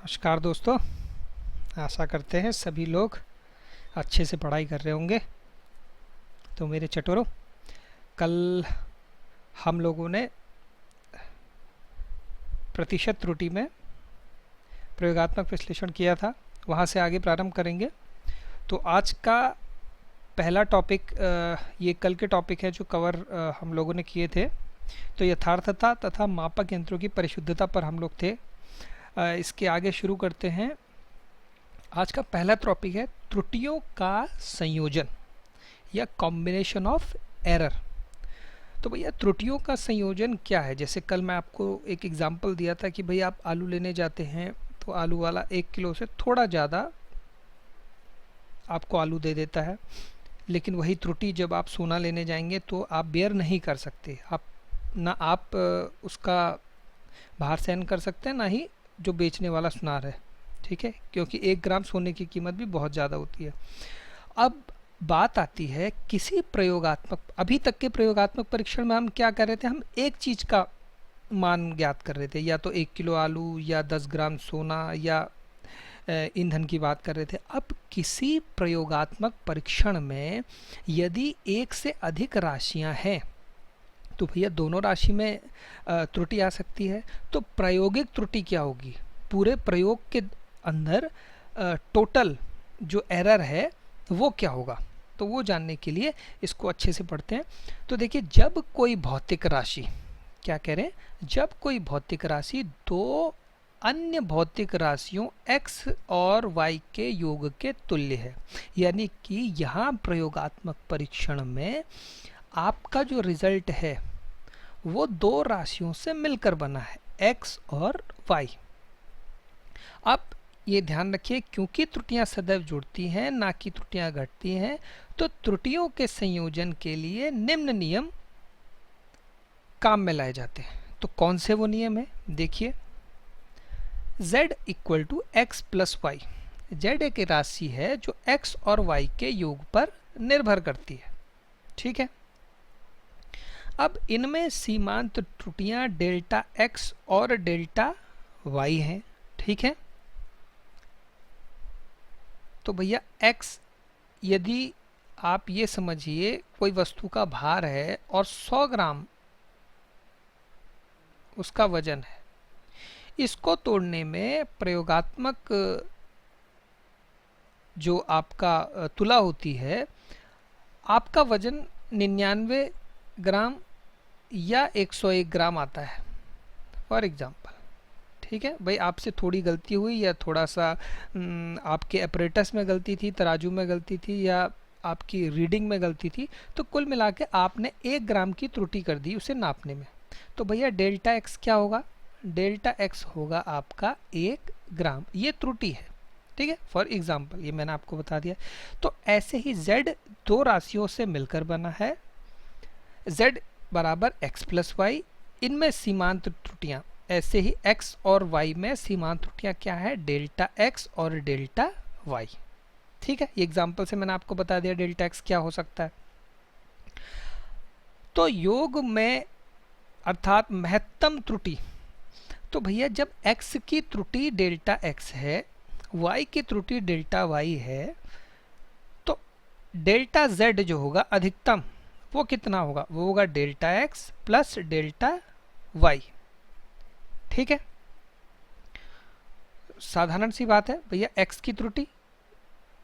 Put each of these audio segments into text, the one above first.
नमस्कार दोस्तों। आशा करते हैं सभी लोग अच्छे से पढ़ाई कर रहे होंगे। तो मेरे चटोरों, कल हम लोगों ने प्रतिशत त्रुटि में प्रयोगात्मक विश्लेषण किया था, वहाँ से आगे प्रारंभ करेंगे। तो आज का पहला टॉपिक, ये कल के टॉपिक है जो कवर हम लोगों ने किए थे। तो यथार्थता तथा मापक यंत्रों की परिशुद्धता पर हम लोग थे। इसके आगे शुरू करते हैं। आज का पहला टॉपिक है त्रुटियों का संयोजन या कॉम्बिनेशन ऑफ एरर। तो भैया त्रुटियों का संयोजन क्या है? जैसे कल मैं आपको एक एग्जांपल दिया था कि भाई आप आलू लेने जाते हैं तो आलू वाला 1 किलो से थोड़ा ज़्यादा आपको आलू दे देता है, लेकिन वही त्रुटि जब आप सोना लेने जाएंगे तो आप बेयर नहीं कर सकते। आप उसका भार सहन कर सकते हैं, ना ही जो बेचने वाला सुनार है। ठीक है, क्योंकि 1 ग्राम सोने की कीमत भी बहुत ज़्यादा होती है। अब बात आती है किसी प्रयोगात्मक, अभी तक के प्रयोगात्मक परीक्षण में हम क्या कर रहे थे? हम एक चीज़ का मान ज्ञात कर रहे थे, या तो 1 किलो आलू या 10 ग्राम सोना या ईंधन की बात कर रहे थे। अब किसी प्रयोगात्मक परीक्षण में यदि एक से अधिक राशियां हैं तो भैया दोनों राशि में त्रुटि आ सकती है। तो प्रायोगिक त्रुटि क्या होगी? पूरे प्रयोग के अंदर टोटल जो एरर है वो क्या होगा? तो वो जानने के लिए इसको अच्छे से पढ़ते हैं। तो देखिए, जब कोई भौतिक राशि, क्या कह रहे हैं, जब कोई भौतिक राशि दो अन्य भौतिक राशियों x और y के योग के तुल्य है, यानी कि यहाँ प्रयोगात्मक परीक्षण में आपका जो रिजल्ट है वो दो राशियों से मिलकर बना है, x और y। अब ये ध्यान रखिए, क्योंकि त्रुटियां सदैव जुड़ती हैं ना कि त्रुटियां घटती हैं, तो त्रुटियों के संयोजन के लिए निम्न नियम काम में लाए जाते हैं। तो कौन से वो नियम है? देखिए, z equal to x plus y. z एक राशि है जो x और y के योग पर निर्भर करती है। ठीक है, अब इनमें सीमांत त्रुटियां डेल्टा x और डेल्टा y हैं। ठीक है, तो भैया x, यदि आप ये समझिए कोई वस्तु का भार है और 100 ग्राम उसका वजन है, इसको तोड़ने में प्रयोगात्मक जो आपका तुला होती है, आपका वजन 99 ग्राम या 101 ग्राम आता है, फॉर एग्जांपल। ठीक है भाई, आपसे थोड़ी गलती हुई या थोड़ा सा आपके अपरेटस में गलती थी, तराजू में गलती थी, या आपकी रीडिंग में गलती थी, तो कुल मिला के आपने 1 ग्राम की त्रुटि कर दी उसे नापने में। तो भैया डेल्टा एक्स क्या होगा? डेल्टा एक्स होगा आपका 1 ग्राम। ये त्रुटि है। ठीक है, फॉर एग्जांपल ये मैंने आपको बता दिया। तो ऐसे ही z दो राशियों से मिलकर बना है, z बराबर x प्लस वाई। इनमें सीमांत त्रुटियां, ऐसे ही x और y में सीमांत त्रुटियां क्या है? डेल्टा x और डेल्टा y। ठीक है, ये एग्जांपल से मैंने आपको बता दिया डेल्टा x क्या हो सकता है। तो योग में अर्थात महत्तम त्रुटि, तो भैया जब x की त्रुटि डेल्टा x है, y की त्रुटि डेल्टा y है, तो डेल्टा z जो होगा अधिकतम, वो कितना होगा? वो होगा delta x plus delta y। ठीक है, साधारण सी बात है भैया, x की त्रुटि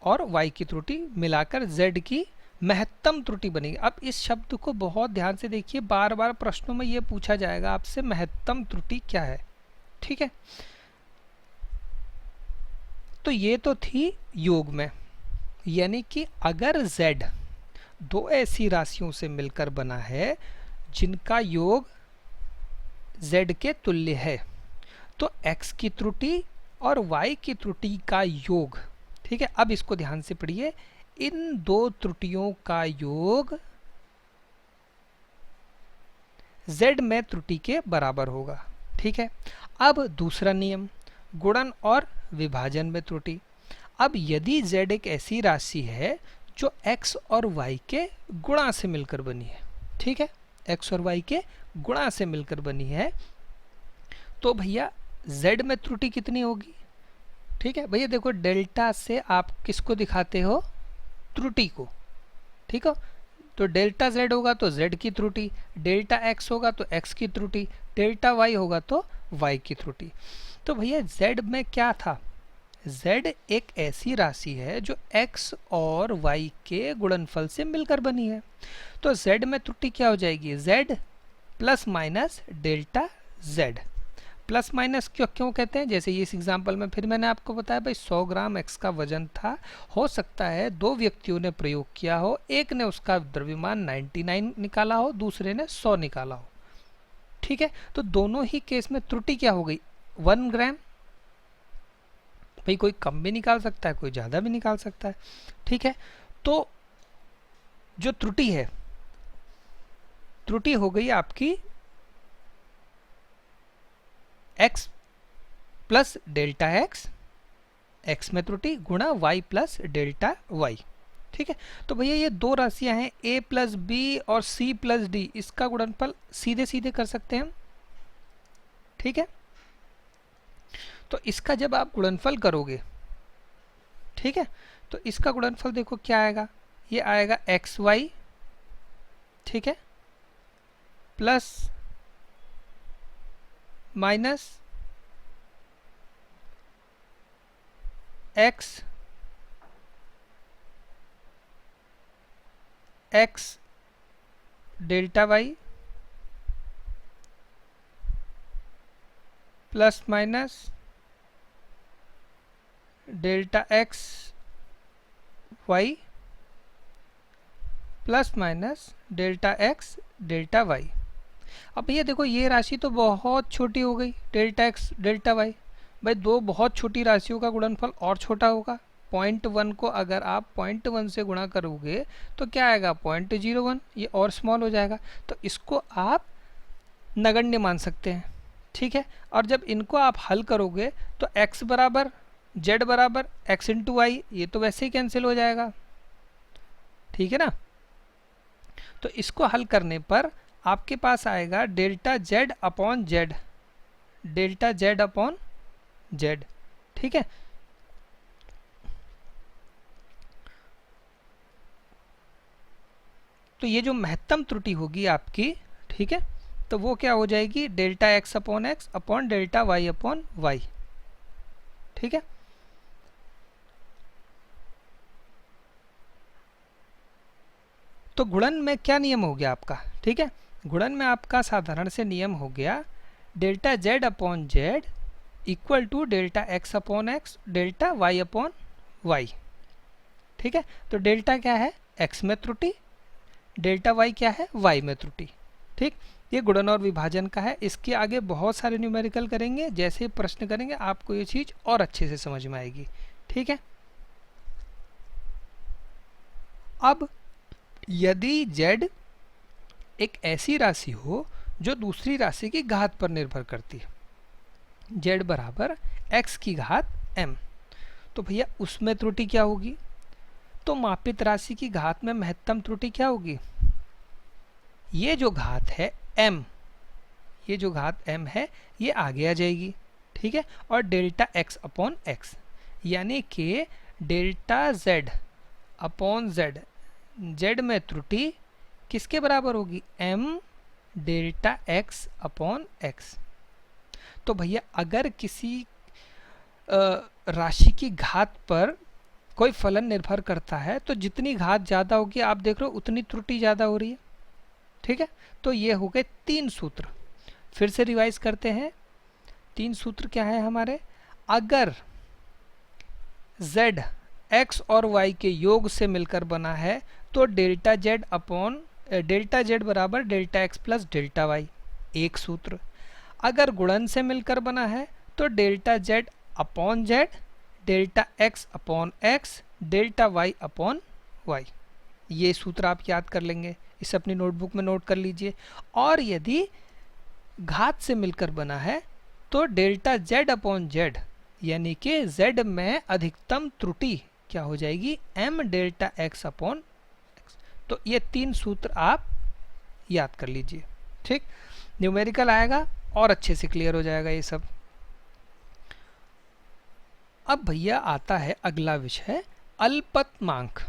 और y की त्रुटि मिलाकर z की महत्तम त्रुटि बनेगी। अब इस शब्द को बहुत ध्यान से देखिए, बार बार प्रश्नों में ये पूछा जाएगा आपसे, महत्तम त्रुटि क्या है? ठीक है, तो ये तो थी योग में, यानी कि अगर z दो ऐसी राशियों से मिलकर बना है जिनका योग z के तुल्य है, तो x की त्रुटि और y की त्रुटि का योग, ठीक है, अब इसको ध्यान से पढ़िए, इन दो त्रुटियों का योग z में त्रुटि के बराबर होगा। ठीक है, अब दूसरा नियम, गुणन और विभाजन में त्रुटि। अब यदि z एक ऐसी राशि है जो x और y के गुणा से मिलकर बनी है, ठीक है, x और y के गुणा से मिलकर बनी है, तो भैया z में त्रुटि कितनी होगी? ठीक है भैया, देखो डेल्टा से आप किसको दिखाते हो, त्रुटि को, ठीक है। तो डेल्टा z होगा तो z की त्रुटि, डेल्टा x होगा तो x की त्रुटि, डेल्टा y होगा तो y की त्रुटि। तो भैया z में क्या था, z एक ऐसी राशि है जो x और y के गुणनफल से मिलकर बनी है। तो z में त्रुटि क्या हो जाएगी, z plus minus delta z। Plus minus क्यों क्यों कहते हैं, जैसे इस एग्जांपल में फिर मैंने आपको बताया भाई 100 ग्राम x का वजन था, हो सकता है दो व्यक्तियों ने प्रयोग किया हो, एक ने उसका द्रव्यमान 99 निकाला हो, दूसरे ने 100 निकाला हो, ठीक है। तो दोनों ही केस में त्रुटि क्या हो गई, 1 ग्राम। भाई कोई कम भी निकाल सकता है, कोई ज़्यादा भी निकाल सकता है, ठीक है। तो जो त्रुटि है, त्रुटि हो गई आपकी x plus delta x, x में त्रुटि गुणा y प्लस डेल्टा y, ठीक है। तो भैया ये दो राशियां हैं a प्लस बी और c प्लस डी, इसका गुणनफल सीधे सीधे कर सकते हैं हम, ठीक है। तो इसका जब आप गुणनफल करोगे, ठीक है, तो इसका गुणनफल देखो क्या आएगा, ये आएगा एक्स वाई, ठीक है, plus minus x x delta y plus minus delta x y plus minus delta x delta y. अब भैया देखो ये राशि तो बहुत छोटी हो गई, डेल्टा एक्स डेल्टा वाई, भाई दो बहुत छोटी राशियों का गुणनफल और छोटा होगा। 0.1 को अगर आप 0.1 से गुणा करोगे तो क्या आएगा 0.01, ये और स्मॉल हो जाएगा, तो इसको आप नगण्य मान सकते हैं, ठीक है। और जब इनको आप हल करोगे तो x बराबर z बराबर x इंटू वाई, ये तो वैसे ही कैंसिल हो जाएगा, ठीक है ना। तो इसको हल करने पर आपके पास आएगा delta z upon z, delta z upon z, ठीक है। तो ये जो महत्तम त्रुटि होगी आपकी, ठीक है, तो वो क्या हो जाएगी, delta x upon x upon delta y upon y, ठीक है। तो गुणन में क्या नियम हो गया आपका, ठीक है, गुणन में आपका साधारण से नियम हो गया delta z upon z equal to delta x upon x delta y upon y, ठीक है। तो डेल्टा क्या है, x में त्रुटि, डेल्टा y क्या है, y में त्रुटि, ठीक। ये गुणन और विभाजन का है, इसके आगे बहुत सारे न्यूमेरिकल करेंगे, जैसे प्रश्न करेंगे आपको ये चीज़ और अच्छे से समझ में आएगी, ठीक है। अब यदि z एक ऐसी राशि हो जो दूसरी राशि की घात पर निर्भर करती है, z बराबर x की घात m, तो भैया उसमें त्रुटि क्या होगी, तो मापित राशि की घात में महत्तम त्रुटि क्या होगी, ये जो घात है m, ये जो घात m है ये आगे आ जाएगी, ठीक है। और डेल्टा x अपॉन एक्स, यानी कि delta z upon z, z में त्रुटि किसके बराबर होगी, m delta x upon x. तो भैया अगर किसी राशि की घात पर कोई फलन निर्भर करता है तो जितनी घात ज़्यादा होगी आप देख रहे हो उतनी त्रुटि ज़्यादा हो रही है, ठीक है। तो ये हो गए 3 सूत्र, फिर से रिवाइज करते हैं। 3 सूत्र क्या है हमारे, अगर z x और y के योग से मिलकर बना है तो delta z upon delta z बराबर delta x plus delta y, एक सूत्र। अगर गुणन से मिलकर बना है तो delta z upon z, delta x upon x, delta y upon y, ये सूत्र आप याद कर लेंगे, इसे अपनी नोटबुक में नोट कर लीजिए। और यदि घात से मिलकर बना है तो डेल्टा z अपॉन z, यानी कि z में अधिकतम त्रुटि क्या हो जाएगी, m delta x upon x। तो ये 3 सूत्र आप याद कर लीजिए, ठीक। न्यूमेरिकल आएगा और अच्छे से क्लियर हो जाएगा ये सब। अब भैया आता है अगला विषय अल्पतमांक।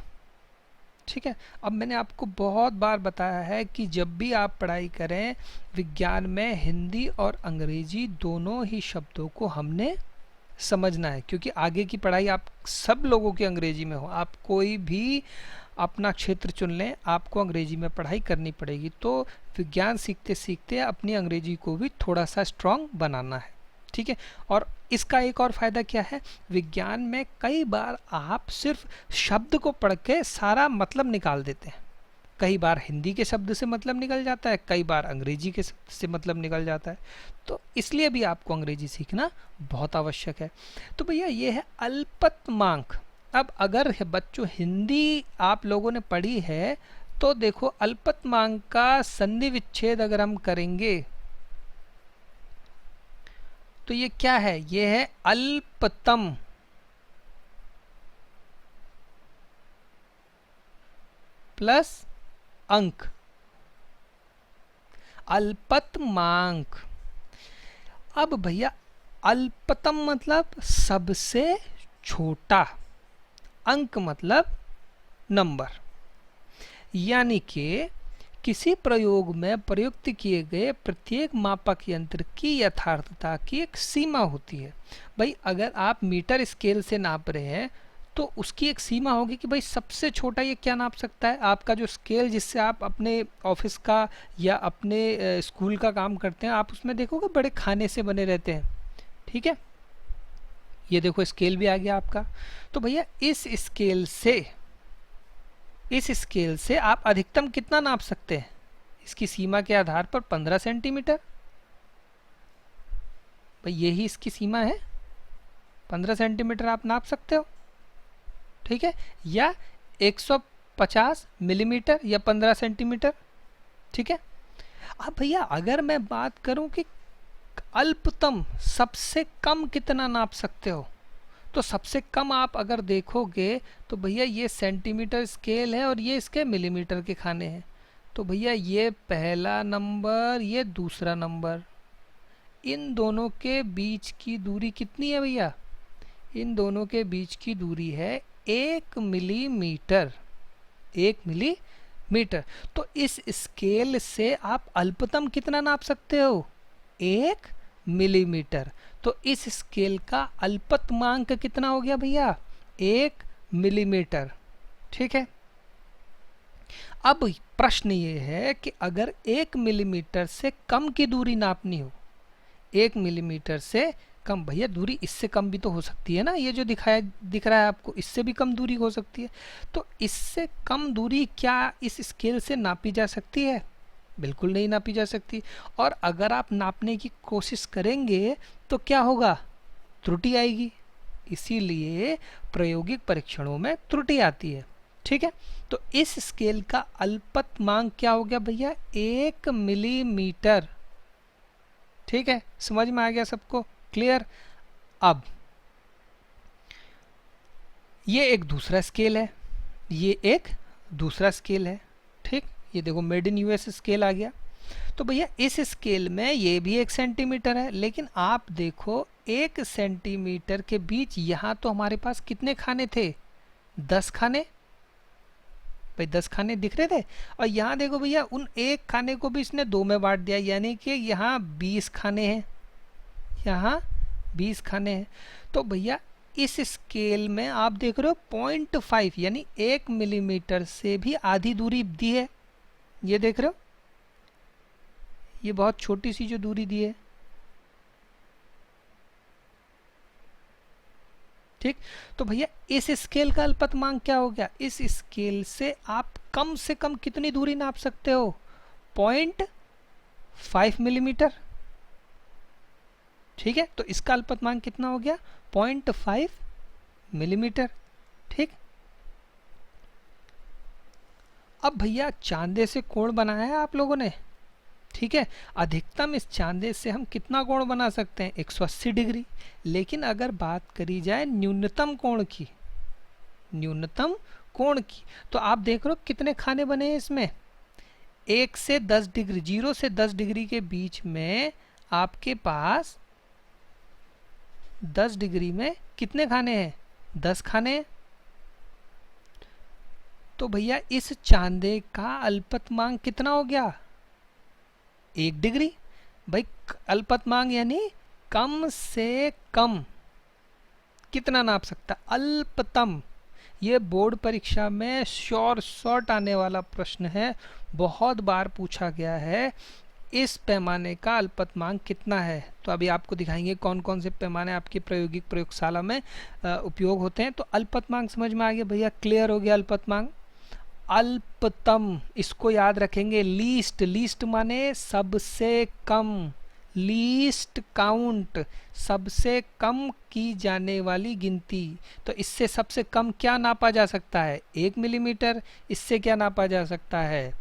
ठीक है, अब मैंने आपको बहुत बार बताया है कि जब भी आप पढ़ाई करें विज्ञान में हिंदी और अंग्रेजी दोनों ही शब्दों को हमने समझना है, क्योंकि आगे की पढ़ाई आप सब लोगों की अंग्रेजी में हो। आप कोई भी अपना क्षेत्र चुन लें, आपको अंग्रेजी में पढ़ाई करनी पड़ेगी। तो विज्ञान सीखते सीखते अपनी अंग्रेजी को भी थोड़ा सा स्ट्रांग बनाना है। ठीक है, और इसका एक और फायदा क्या है, विज्ञान में कई बार आप सिर्फ शब्द को पढ़ के सारा मतलब निकाल देते हैं। कई बार हिंदी के शब्द से मतलब निकल जाता है, कई बार अंग्रेजी के शब्द से मतलब निकल जाता है। तो इसलिए भी आपको अंग्रेजी सीखना बहुत आवश्यक है। तो भैया ये है अल्पतमांक। अब अगर बच्चों हिंदी आप लोगों ने पढ़ी है तो देखो अल्पतमांक का संधि विच्छेद अगर हम करेंगे तो ये क्या है, ये है अल्पतम प्लस अंक, अल्पतमांक। अब भैया अल्पतम मतलब सबसे छोटा, अंक मतलब नंबर, यानी कि किसी प्रयोग में प्रयुक्त किए गए प्रत्येक मापक यंत्र की यथार्थता की एक सीमा होती है। भाई अगर आप मीटर स्केल से नाप रहे हैं तो उसकी एक सीमा होगी कि भाई सबसे छोटा ये क्या नाप सकता है। आपका जो स्केल जिससे आप अपने ऑफिस का या अपने स्कूल का काम करते हैं, आप उसमें देखोगे बड़े खाने से बने रहते हैं। ठीक है, ये देखो स्केल भी आ गया आपका। तो भैया इस स्केल से आप अधिकतम कितना नाप सकते हैं, इसकी सीमा के आधार पर 15 सेंटीमीटर। भाई यही इसकी सीमा है, 15 सेंटीमीटर आप नाप सकते हो। ठीक है, या 150 मिलीमीटर या 15 सेंटीमीटर। ठीक है, अब भैया अगर मैं बात करूं कि अल्पतम सबसे कम कितना नाप सकते हो, तो सबसे कम आप अगर देखोगे तो भैया ये सेंटीमीटर स्केल है और ये इसके मिलीमीटर के खाने हैं। तो भैया ये पहला नंबर, ये दूसरा नंबर, इन दोनों के बीच की दूरी कितनी है भैया, इन दोनों के बीच की दूरी है 1 मिलीमीटर, 1 मिलीमीटर। तो इस स्केल से आप अल्पतम कितना नाप सकते हो, 1 मिलीमीटर। तो इस स्केल का अल्पतमांक कितना हो गया भैया, 1 मिलीमीटर। ठीक है, अब प्रश्न ये है कि अगर 1 मिलीमीटर से कम की दूरी नापनी हो, 1 मिलीमीटर से कम, भैया दूरी इससे कम भी तो हो सकती है ना, ये जो दिख रहा है आपको, इससे भी कम दूरी हो सकती है। तो इससे कम दूरी क्या इस स्केल से नापी जा सकती है, बिल्कुल नहीं नापी जा सकती। और अगर आप नापने की कोशिश करेंगे तो क्या होगा, त्रुटि आएगी। इसीलिए प्रायोगिक परीक्षणों में त्रुटि आती है। ठीक है, तो इस स्केल का अल्पतमांक क्या हो गया भैया, 1 मिलीमीटर। ठीक है, समझ में आ गया सबको, क्लियर। अब ये एक दूसरा स्केल है, ये एक दूसरा स्केल है। ठीक, ये देखो मेड इन यूएस स्केल आ गया। तो भैया इस स्केल में ये भी 1 सेंटीमीटर है, लेकिन आप देखो 1 सेंटीमीटर के बीच यहाँ तो हमारे पास कितने खाने थे, 10 खाने। भाई 10 खाने दिख रहे थे, और यहाँ देखो भैया उन 1 खाने को भी इसने 2 में बांट दिया, यानी कि यहाँ 20 खाने हैं, यहाँ 20 खाने हैं। तो भैया इस स्केल में आप देख रहे हो 0.5 यानी 1 मिलीमीटर से भी आधी दूरी दी है, ये देख रहे हो, ये बहुत छोटी सी जो दूरी दी है। ठीक, तो भैया इस स्केल का अल्पतमांक क्या हो गया, इस स्केल से कम कितनी दूरी नाप सकते हो, 0.5 मिलीमीटर। ठीक है, तो इसका अल्पतमांक कितना हो गया, 0.5 मिलीमीटर। ठीक, अब भैया चांदे से कोण बनाया है आप लोगों ने। ठीक है, अधिकतम इस चांदे से हम कितना कोण बना सकते हैं, 180 डिग्री। लेकिन अगर बात करी जाए न्यूनतम कोण की, न्यूनतम कोण की, तो आप देख रहे हो कितने खाने बने हैं इसमें, 1 से 10 डिग्री, 0 से 10 डिग्री के बीच में आपके पास 10 डिग्री में कितने खाने हैं? 10 खाने हैं। तो भैया इस चांदे का अल्पतमांक कितना हो गया? 1 डिग्री। भाई अल्पतमांक यानी कम से कम कितना नाप सकता है? अल्पतम। ये बोर्ड परीक्षा में श्योर शॉर्ट आने वाला प्रश्न है, बहुत बार पूछा गया है। इस पैमाने का अल्पतमांक कितना है? तो अभी आपको दिखाएंगे कौन कौन से पैमाने आपकी प्रायोगिक प्रयोगशाला में उपयोग होते हैं। तो अल्पतमांक समझ में आ गया भैया, क्लियर हो गया अल्पतमांक। अल्पतम इसको याद रखेंगे। लीस्ट, लीस्ट माने सबसे कम, लीस्ट काउंट सबसे कम की जाने वाली गिनती। तो इससे सबसे कम क्या नापा जा सकता है? 1 मिलीमीटर। इससे क्या नापा जा सकता है?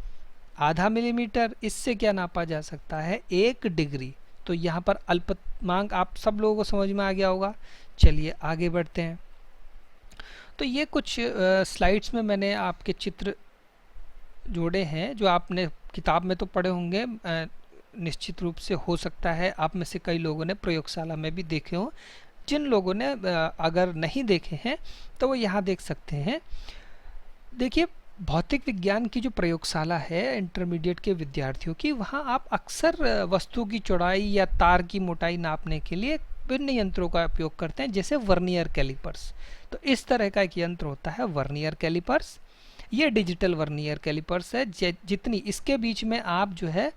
आधा मिलीमीटर। इससे क्या नापा जा सकता है? 1 डिग्री। तो यहाँ पर अल्पतमांक आप सब लोगों को समझ में आ गया होगा। चलिए आगे बढ़ते हैं। तो ये कुछ स्लाइड्स में मैंने आपके चित्र जोड़े हैं जो आपने किताब में तो पढ़े होंगे, निश्चित रूप से हो सकता है आप में से कई लोगों ने प्रयोगशाला में भी देखे हों। जिन लोगों ने अगर नहीं देखे हैं तो वो यहाँ देख सकते हैं। देखिए भौतिक विज्ञान की जो प्रयोगशाला है इंटरमीडिएट के विद्यार्थियों की, वहाँ आप अक्सर वस्तु की चौड़ाई या तार की मोटाई नापने के लिए विभिन्न यंत्रों का उपयोग करते हैं, जैसे वर्नियर कैलिपर्स। तो इस तरह का एक यंत्र होता है वर्नियर कैलिपर्स। ये डिजिटल वर्नियर कैलिपर्स है। जितनी इसके बीच में आप जो है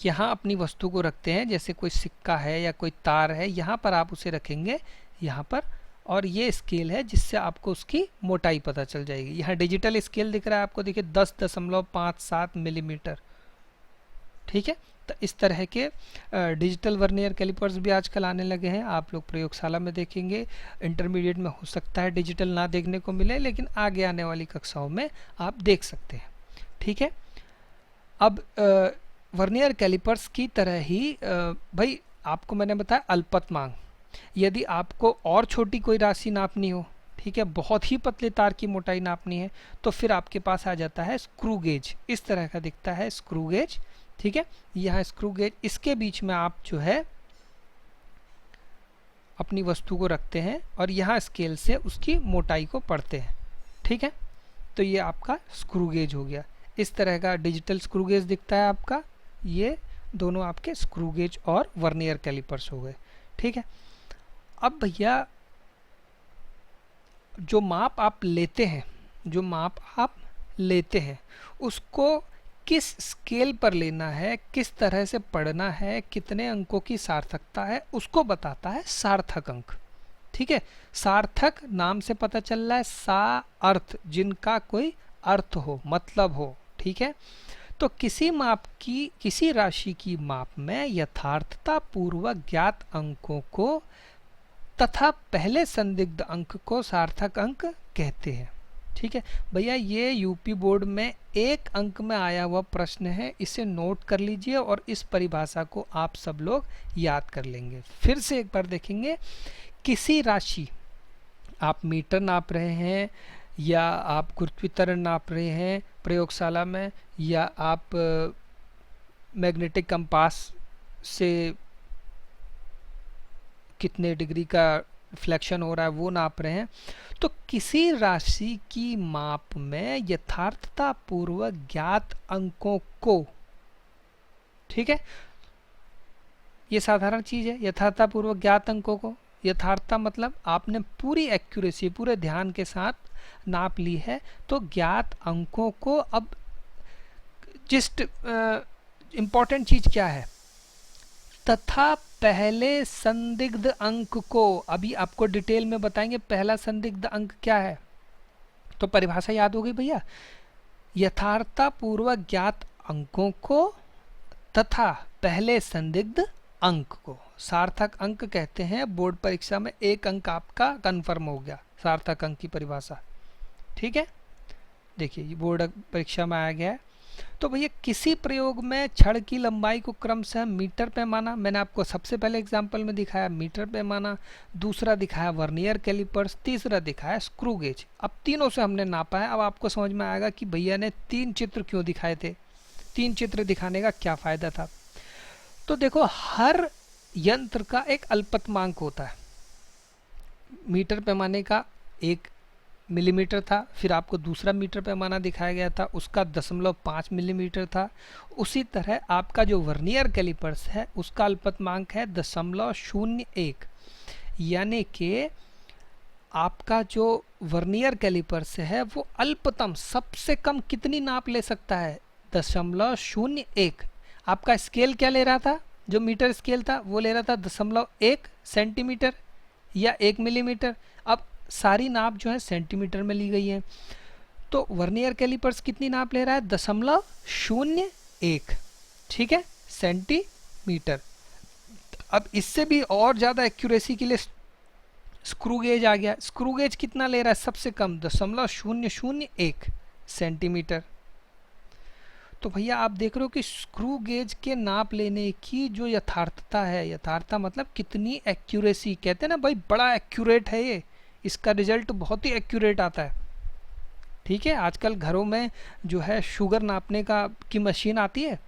यहाँ अपनी वस्तु को रखते हैं, जैसे कोई सिक्का है या कोई तार है, यहाँ पर आप उसे रखेंगे यहाँ पर, और ये स्केल है जिससे आपको उसकी मोटाई पता चल जाएगी। यहाँ डिजिटल स्केल दिख रहा है आपको, देखिए 10.57 मिलीमीटर। ठीक है, तो इस तरह के डिजिटल वर्नियर कैलिपर्स भी आजकल आने लगे हैं। आप लोग प्रयोगशाला में देखेंगे। इंटरमीडिएट में हो सकता है डिजिटल ना देखने को मिले, लेकिन आगे आने वाली कक्षाओं में आप देख सकते हैं। ठीक है, अब वर्नियर कैलिपर्स की तरह ही भाई आपको मैंने बताया अल्पतमांक। यदि आपको और छोटी कोई राशि नापनी हो, ठीक है, बहुत ही पतले तार की मोटाई नापनी है, तो फिर आपके पास आ जाता है स्क्रू गेज। इस तरह का दिखता है स्क्रू गेज। ठीक है, यहाँ स्क्रू गेज, इसके बीच में आप जो है अपनी वस्तु को रखते हैं और यहाँ स्केल से उसकी मोटाई को पढ़ते हैं। ठीक है, तो ये आपका स्क्रू गेज हो गया। इस तरह का डिजिटल स्क्रू गेज दिखता है आपका। ये दोनों आपके स्क्रू गेज और वर्नियर कैलिपर्स हो गए। ठीक है, अब भैया जो माप आप लेते हैं उसको किस स्केल पर लेना है, किस तरह से पढ़ना है, कितने अंकों की सार्थकता है, उसको बताता है सार्थक अंक। ठीक है, सार्थक नाम से पता चल रहा है, सा अर्थ, जिनका कोई अर्थ हो, मतलब हो। ठीक है, तो किसी राशि की माप में यथार्थता पूर्वक ज्ञात अंकों को तथा पहले संदिग्ध अंक को सार्थक अंक कहते हैं। ठीक है भैया, ये यूपी बोर्ड में 1 अंक में आया हुआ प्रश्न है, इसे नोट कर लीजिए और इस परिभाषा को आप सब लोग याद कर लेंगे। फिर से एक बार देखेंगे, किसी राशि, आप मीटर नाप रहे हैं या आप गुरुत्वाकर्षण नाप रहे हैं प्रयोगशाला में, या आप मैग्नेटिक कंपास से कितने डिग्री का रिफ्लेक्शन हो रहा है वो नाप रहे हैं, तो किसी राशि की माप में यथार्थता पूर्वक ज्ञात अंकों को, ठीक है, ये साधारण चीज है, यथार्थता पूर्वक ज्ञात अंकों को। यथार्थता मतलब आपने पूरी एक्यूरेसी, पूरे ध्यान के साथ नाप ली है, तो ज्ञात अंकों को, अब जस्ट इम्पॉर्टेंट चीज क्या है, तथा पहले संदिग्ध अंक को। अभी आपको डिटेल में बताएंगे पहला संदिग्ध अंक क्या है। तो परिभाषा याद हो गई भैया, यथार्थता पूर्वक ज्ञात अंकों को तथा पहले संदिग्ध अंक को सार्थक अंक कहते हैं। बोर्ड परीक्षा में 1 अंक आपका कंफर्म हो गया, सार्थक अंक की परिभाषा। ठीक है, देखिए ये बोर्ड परीक्षा में आया गया है। तो भैया किसी प्रयोग में छड़ की लंबाई को क्रमशः मीटर पैमाना, मैंने आपको सबसे पहले एग्जांपल में दिखाया मीटर पैमाना, दूसरा दिखाया वर्नियर कैलिपर्स, तीसरा दिखाया स्क्रू गेज। अब तीनों से हमने नापा है। अब आपको समझ में आएगा कि भैया ने 3 चित्र क्यों दिखाए थे, 3 चित्र दिखाने का क्या फ़ायदा था। तो देखो, हर यंत्र का एक अल्पतमांक होता है। मीटर पैमाने का 1 मिलीमीटर था, फिर आपको दूसरा मीटर पैमाना दिखाया गया था, उसका 0.5 मिलीमीटर था। उसी तरह आपका जो वर्नियर कैलिपर्स है उसका अल्पतमांक है 0.01, यानी कि आपका जो वर्नियर कैलिपर्स है वो अल्पतम सबसे कम कितनी नाप ले सकता है, 0.01। आपका स्केल क्या ले रहा था, जो मीटर स्केल था वो ले रहा था 0.1 सेंटीमीटर या 1 मिलीमीटर। अब सारी नाप जो है सेंटीमीटर में ली गई है, तो वर्नियर कैलिपर्स कितनी नाप ले रहा है, 0.01, ठीक है, सेंटीमीटर। अब इससे भी और ज़्यादा एक्यूरेसी के लिए स्क्रू गेज आ गया। स्क्रू गेज कितना ले रहा है, सबसे कम 0.001 सेंटीमीटर। तो भैया आप देख रहे हो कि स्क्रू गेज के नाप लेने की जो यथार्थता है, यथार्थता मतलब कितनी एक्यूरेसी, कहते हैं ना भाई बड़ा एक्यूरेट है ये, इसका रिजल्ट बहुत ही एक्यूरेट आता है। ठीक है, आजकल घरों में जो है शुगर नापने की मशीन आती है,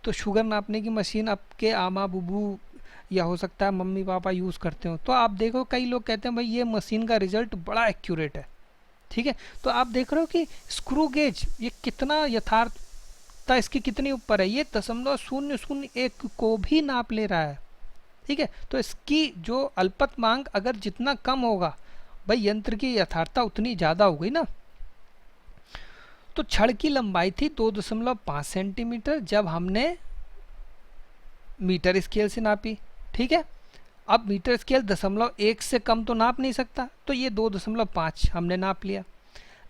तो शुगर नापने की मशीन आपके आमा बुबू या हो सकता है मम्मी पापा यूज़ करते हो, तो आप देखो कई लोग कहते हैं भाई ये मशीन का रिजल्ट बड़ा एक्यूरेट है। ठीक है, तो आप देख रहे हो कि स्क्रू गेज ये कितना यथार्थता इसकी कितनी ऊपर है, ये 0.001 को भी नाप ले रहा है। ठीक है, तो इसकी जो अल्पतमांक अगर जितना कम होगा भाई यंत्र की यथार्थता उतनी ज़्यादा हो गई ना। तो छड़ की लंबाई थी 2.5 सेंटीमीटर जब हमने मीटर स्केल से नापी। ठीक है, अब मीटर स्केल 0.1 से कम तो नाप नहीं सकता, तो ये 2.5 हमने नाप लिया।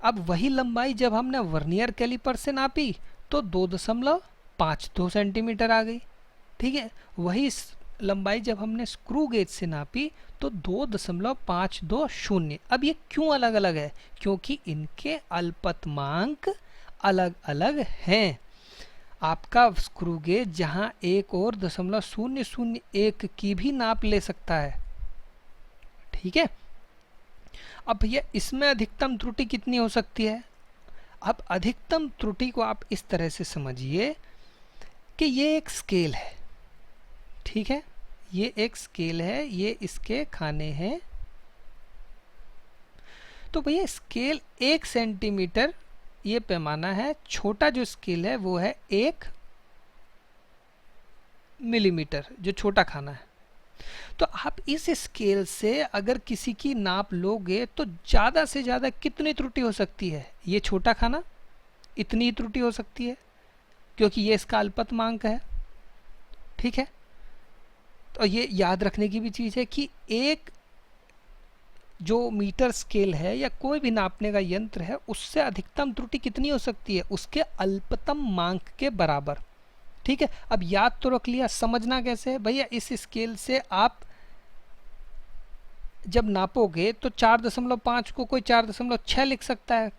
अब वही लंबाई जब हमने वर्नियर कैलिपर से नापी तो 2.52 सेंटीमीटर आ गई। ठीक है, वही लंबाई जब हमने स्क्रू गेज से नापी तो 2.520। अब ये क्यों अलग अलग है, क्योंकि इनके अल्पतमांक अलग अलग हैं। आपका स्क्रू गेज जहां एक और 0.001 की भी नाप ले सकता है। ठीक है, अब भैया इसमें अधिकतम त्रुटि कितनी हो सकती है। अब अधिकतम त्रुटि को आप इस तरह से समझिए कि ये एक स्केल है। ठीक है, ये एक स्केल है, ये इसके खाने हैं। तो भैया स्केल 1 सेंटीमीटर ये पैमाना है, छोटा जो स्केल है वो है 1 मिलीमीटर, जो छोटा खाना है। तो आप इस स्केल से अगर किसी की नाप लोगे तो ज़्यादा से ज़्यादा कितनी त्रुटि हो सकती है, ये छोटा खाना इतनी त्रुटि हो सकती है क्योंकि ये इसका अल्पतमांक है। ठीक है, तो ये याद रखने की भी चीज़ है कि एक जो मीटर स्केल है या कोई भी नापने का यंत्र है उससे अधिकतम त्रुटि कितनी हो सकती है, उसके अल्पतम मांक के बराबर। ठीक है, अब याद तो रख लिया, समझना कैसे है भैया, इस स्केल से आप जब नापोगे तो 4.5 को कोई 4.6 लिख सकता है,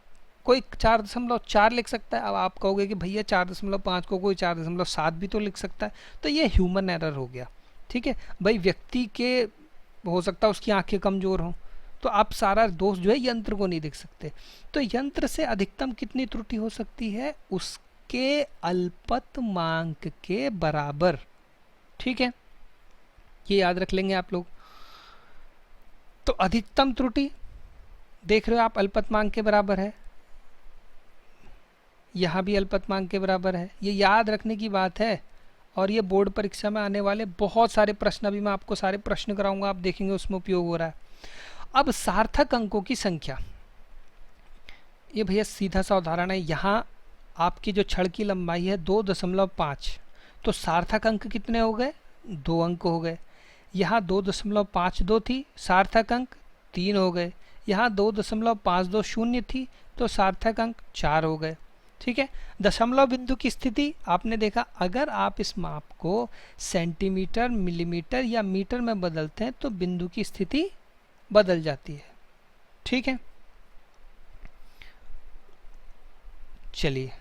कोई 4.4 लिख सकता है। अब आप कहोगे कि भैया 4.5 को कोई 4.7 भी तो लिख सकता है, तो ये ह्यूमन एरर हो गया। ठीक है भाई, व्यक्ति के हो सकता है उसकी आंखें कमज़ोर हों, तो आप सारा दोष जो है यंत्र को नहीं देख सकते। तो यंत्र से अधिकतम कितनी त्रुटि हो सकती है, उसके अल्पतमांक के बराबर। ठीक है, ये याद रख लेंगे आप लोग। तो अधिकतम त्रुटि देख रहे हो आप अल्पतमांक के बराबर है, यहाँ भी अल्पतमांक के बराबर है। ये याद रखने की बात है, और ये बोर्ड परीक्षा में आने वाले बहुत सारे प्रश्न, अभी मैं आपको सारे प्रश्न कराऊंगा, आप देखेंगे उसमें उपयोग हो रहा है। अब सार्थक अंकों की संख्या, ये भैया सीधा सा उदाहरण है। यहाँ आपकी जो छड़ की लंबाई है 2.5, तो सार्थक अंक कितने हो गए, 2 अंक हो गए। यहाँ 2.52 थी, सार्थक अंक 3 हो गए। यहाँ 2.520 थी, तो सार्थक अंक 4 हो गए। ठीक है, दशमलव बिंदु की स्थिति आपने देखा, अगर आप इस माप को सेंटीमीटर, मिलीमीटर या मीटर में बदलते हैं तो बिंदु की स्थिति बदल जाती है। ठीक है, चलिए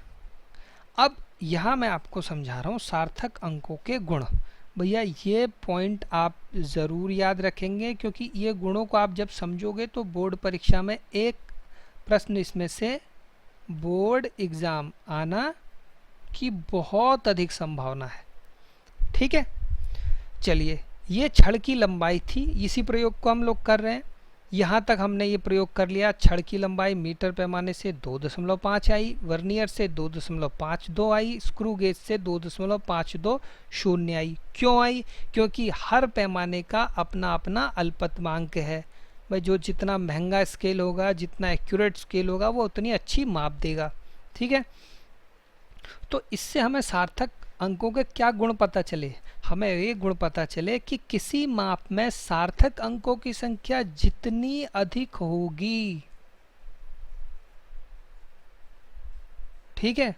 अब यहाँ मैं आपको समझा रहा हूँ सार्थक अंकों के गुण। भैया ये पॉइंट आप ज़रूर याद रखेंगे, क्योंकि ये गुणों को आप जब समझोगे तो बोर्ड परीक्षा में एक प्रश्न इसमें से बोर्ड एग्ज़ाम आना की बहुत अधिक संभावना है। ठीक है, चलिए ये छड़ की लंबाई थी, इसी प्रयोग को हम लोग कर रहे हैं। यहाँ तक हमने ये प्रयोग कर लिया, छड़ की लंबाई मीटर पैमाने से 2.5 आई, वर्नियर से 2.52 आई, स्क्रू गेज से 2.52 आई। क्यों आई? क्योंकि हर पैमाने का अपना अपना अल्पतमांक है भाई। जो जितना महंगा स्केल होगा, जितना एक्यूरेट स्केल होगा, वो उतनी अच्छी माप देगा। ठीक है, तो इससे हमें सार्थक अंकों के क्या गुण पता चले? हमें ये गुण पता चले कि किसी माप में सार्थक अंकों की संख्या जितनी अधिक होगी, ठीक है,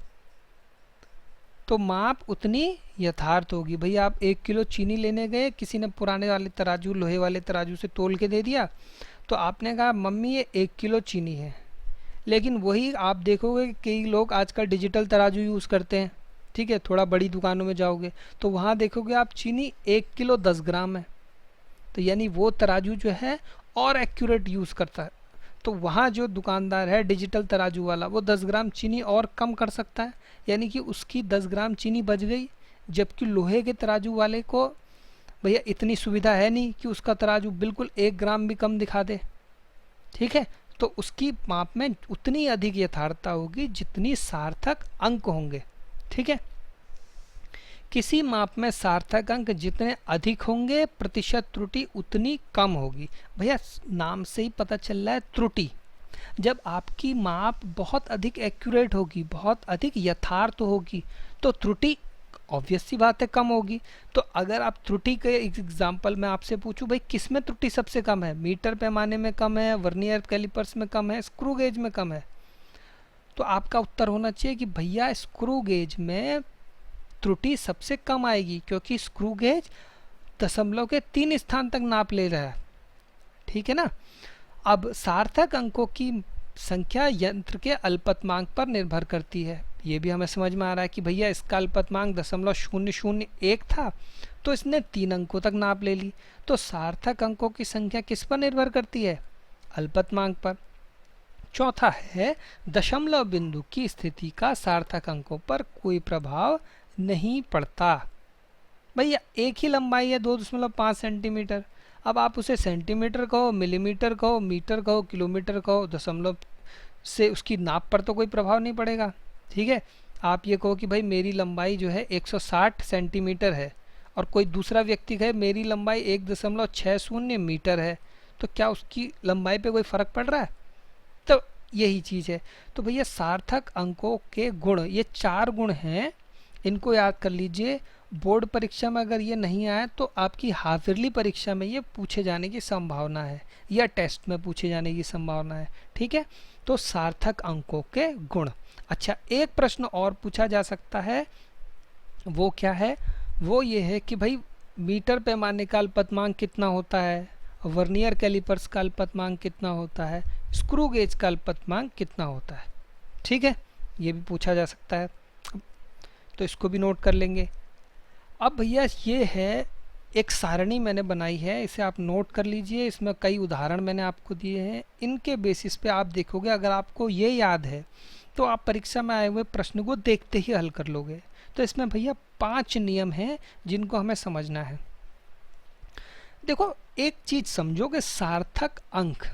तो माप उतनी यथार्थ होगी। भाई आप 1 किलो चीनी लेने गए, किसी ने पुराने वाले तराजू, लोहे वाले तराजू से तोल के दे दिया, तो आपने कहा मम्मी ये 1 किलो चीनी है। लेकिन वही आप देखोगे कि कई लोग आजकल डिजिटल तराजू यूज़ करते हैं। ठीक है, थोड़ा बड़ी दुकानों में जाओगे तो वहाँ देखोगे आप चीनी 1 किलो 10 ग्राम है। तो यानी वो तराजू जो है और एक्यूरेट यूज़ करता है। तो वहाँ जो दुकानदार है डिजिटल तराजू वाला, वो 10 ग्राम चीनी और कम कर सकता है, यानी कि उसकी 10 ग्राम चीनी बच गई। जबकि लोहे के तराजू वाले को भैया इतनी सुविधा है नहीं कि उसका तराजू बिल्कुल 1 ग्राम भी कम दिखा दे। ठीक है, तो उसकी माप में उतनी अधिक यथार्थता होगी जितनी सार्थक अंक होंगे। ठीक है, किसी माप में सार्थक अंक जितने अधिक होंगे, प्रतिशत त्रुटि उतनी कम होगी। भैया नाम से ही पता चल रहा है त्रुटि। जब आपकी माप बहुत अधिक एक्यूरेट होगी, बहुत अधिक यथार्थ होगी, तो त्रुटि ऑब्वियस सी बात है कम होगी। तो अगर आप त्रुटि के एग्जाम्पल में आपसे पूछूं भाई किस में त्रुटि सबसे कम है, मीटर पैमाने में कम है, वर्नियर कैलिपर्स में कम है, स्क्रू गेज में कम है, तो आपका उत्तर होना चाहिए कि भैया स्क्रू गेज में त्रुटि सबसे कम आएगी, क्योंकि स्क्रू गेज दशमलव के 3 स्थान तक नाप ले रहा है। ठीक है ना। अब सार्थक अंकों की संख्या यंत्र के अल्पतमांक पर निर्भर करती है। ये भी हमें समझ में आ रहा है कि भैया इसका अल्पतमांक 0.001 था, तो इसने 3 अंकों तक नाप ले ली। तो सार्थक अंकों की संख्या किस पर निर्भर करती है? अल्पतमांक पर। चौथा है दशमलव बिंदु की स्थिति का सार्थक अंकों पर कोई प्रभाव नहीं पड़ता। भैया एक ही लंबाई है 2.5 सेंटीमीटर, अब आप उसे सेंटीमीटर कहो, मिलीमीटर कहो, मीटर कहो, किलोमीटर कहो, दशमलव से उसकी नाप पर तो कोई प्रभाव नहीं पड़ेगा। ठीक है, आप ये कहो कि भाई मेरी लंबाई जो है 160 सेंटीमीटर है और कोई दूसरा व्यक्ति कहे मेरी लंबाई 1.60 मीटर है, तो क्या उसकी लंबाई पे कोई फ़र्क पड़ रहा है? तो यही चीज़ है। तो भैया सार्थक अंकों के गुण, ये 4 गुण हैं, इनको याद कर लीजिए। बोर्ड परीक्षा में अगर ये नहीं आया तो आपकी हाजिरली परीक्षा में ये पूछे जाने की संभावना है, या टेस्ट में पूछे जाने की संभावना है। ठीक है, तो सार्थक अंकों के गुण। अच्छा, एक प्रश्न और पूछा जा सकता है, वो क्या है? वो ये है कि भाई मीटर पैमाने का अल्पतमांक कितना होता है, वर्नियर कैलिपर्स का अल्पतमांक कितना होता है, स्क्रू गेज का अल्पतमांक कितना होता है। ठीक है, ये भी पूछा जा सकता है, तो इसको भी नोट कर लेंगे। अब भैया ये है एक सारणी मैंने बनाई है, इसे आप नोट कर लीजिए। इसमें कई उदाहरण मैंने आपको दिए हैं, इनके बेसिस पे आप देखोगे, अगर आपको ये याद है तो आप परीक्षा में आए हुए प्रश्न को देखते ही हल कर लोगे। तो इसमें भैया 5 नियम हैं जिनको हमें समझना है। देखो, एक चीज समझो कि सार्थक अंक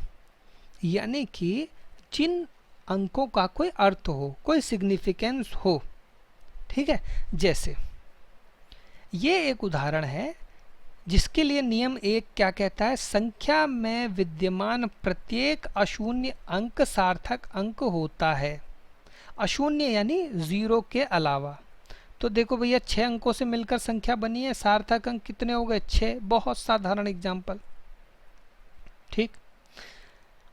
यानी कि जिन अंकों का कोई अर्थ हो, कोई सिग्निफिकेंस हो। ठीक है, जैसे ये एक उदाहरण है जिसके लिए नियम 1 क्या कहता है? संख्या में विद्यमान प्रत्येक अशून्य अंक सार्थक अंक होता है। अशून्य यानी 0 के अलावा। तो देखो भैया 6 अंकों से मिलकर संख्या बनी है, सार्थक अंक कितने हो गए? 6। बहुत साधारण एग्जाम्पल। ठीक,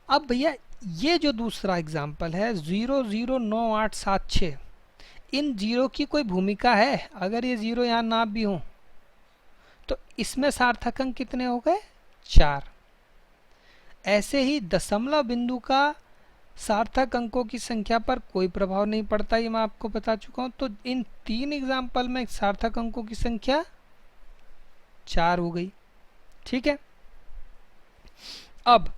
अब भैया ये जो दूसरा एग्जाम्पल है 00987, इन जीरो की कोई भूमिका है? अगर ये 0 यहाँ ना भी हो तो इसमें सार्थक अंक कितने हो गए? 4। ऐसे ही दशमलव बिंदु का सार्थक अंकों की संख्या पर कोई प्रभाव नहीं पड़ता, ये मैं आपको बता चुका हूं। तो इन 3 एग्जाम्पल में सार्थक अंकों की संख्या 4 हो गई। ठीक है, अब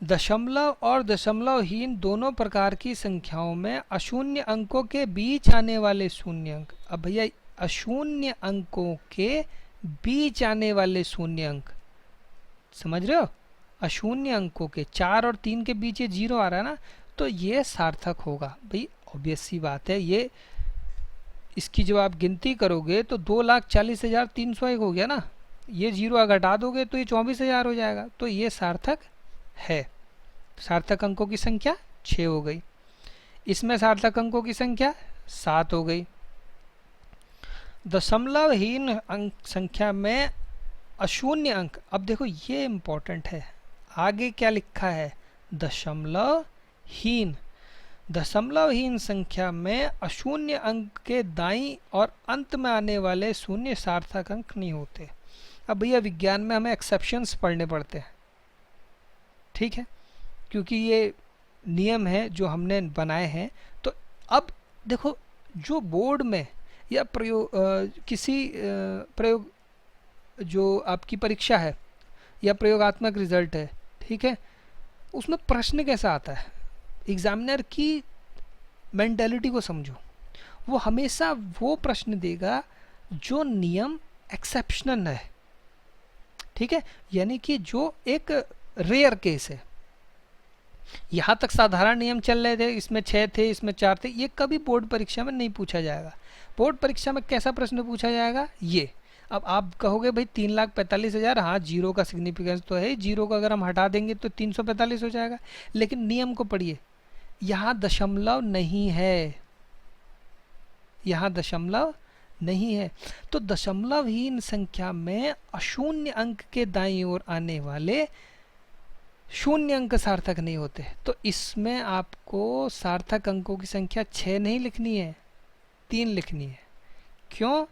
दशमलव और दशमलवहीन दोनों प्रकार की संख्याओं में अशून्य अंकों के बीच आने वाले शून्य अंक। अब भैया अशून्य अंकों के बीच आने वाले शून्य अंक, समझ रहे हो, अशून्य अंकों के 4 और 3 के बीच ये 0 आ रहा है ना, तो ये सार्थक होगा। भाई ऑब्वियस सी बात है, ये इसकी जब आप गिनती करोगे तो 2,40,301 हो गया ना, ये 0 घटा दोगे तो ये 24,000 हो जाएगा, तो ये सार्थक है। सार्थक अंकों की संख्या 6 हो गई। इसमें सार्थक अंकों की संख्या 7 हो गई। दशमलवहीन अंक संख्या में अशून्य अंक, अब देखो ये इंपॉर्टेंट है, आगे क्या लिखा है, दशमलवहीन। दशमलवहीन संख्या में अशून्य अंक के दाईं और अंत में आने वाले शून्य सार्थक अंक नहीं होते। अब भैया विज्ञान में हमें एक्सेप्शंस पढ़ने पड़ते हैं, ठीक है, क्योंकि ये नियम है जो हमने बनाए हैं। तो अब देखो, जो बोर्ड में या प्रयोग किसी प्रयोग जो आपकी परीक्षा है या प्रयोगात्मक रिजल्ट है, ठीक है, उसमें प्रश्न कैसा आता है, एग्जामिनर की मेंटालिटी को समझो। वो हमेशा वो प्रश्न देगा जो नियम एक्सेप्शनल है, ठीक है, यानी कि जो एक रेयर केस है। यहाँ तक साधारण नियम चल रहे थे, इसमें 6 थे, इसमें 4 थे, ये कभी बोर्ड परीक्षा में नहीं पूछा जाएगा। बोर्ड परीक्षा में कैसा प्रश्न पूछा जाएगा, ये। अब आप कहोगे भाई 3,45,000, हाँ जीरो का सिग्निफिकेंस तो है, जीरो का अगर हम हटा देंगे तो 345 हो जाएगा, लेकिन नियम को पढ़िए, यहाँ दशमलव नहीं है, यहाँ दशमलव नहीं है। तो दशमलवहीन संख्या में अशून्य अंक के दाईं ओर आने वाले शून्य अंक सार्थक नहीं होते। तो इसमें आपको सार्थक अंकों की संख्या 6 नहीं लिखनी है, 3 लिखनी है। क्यों?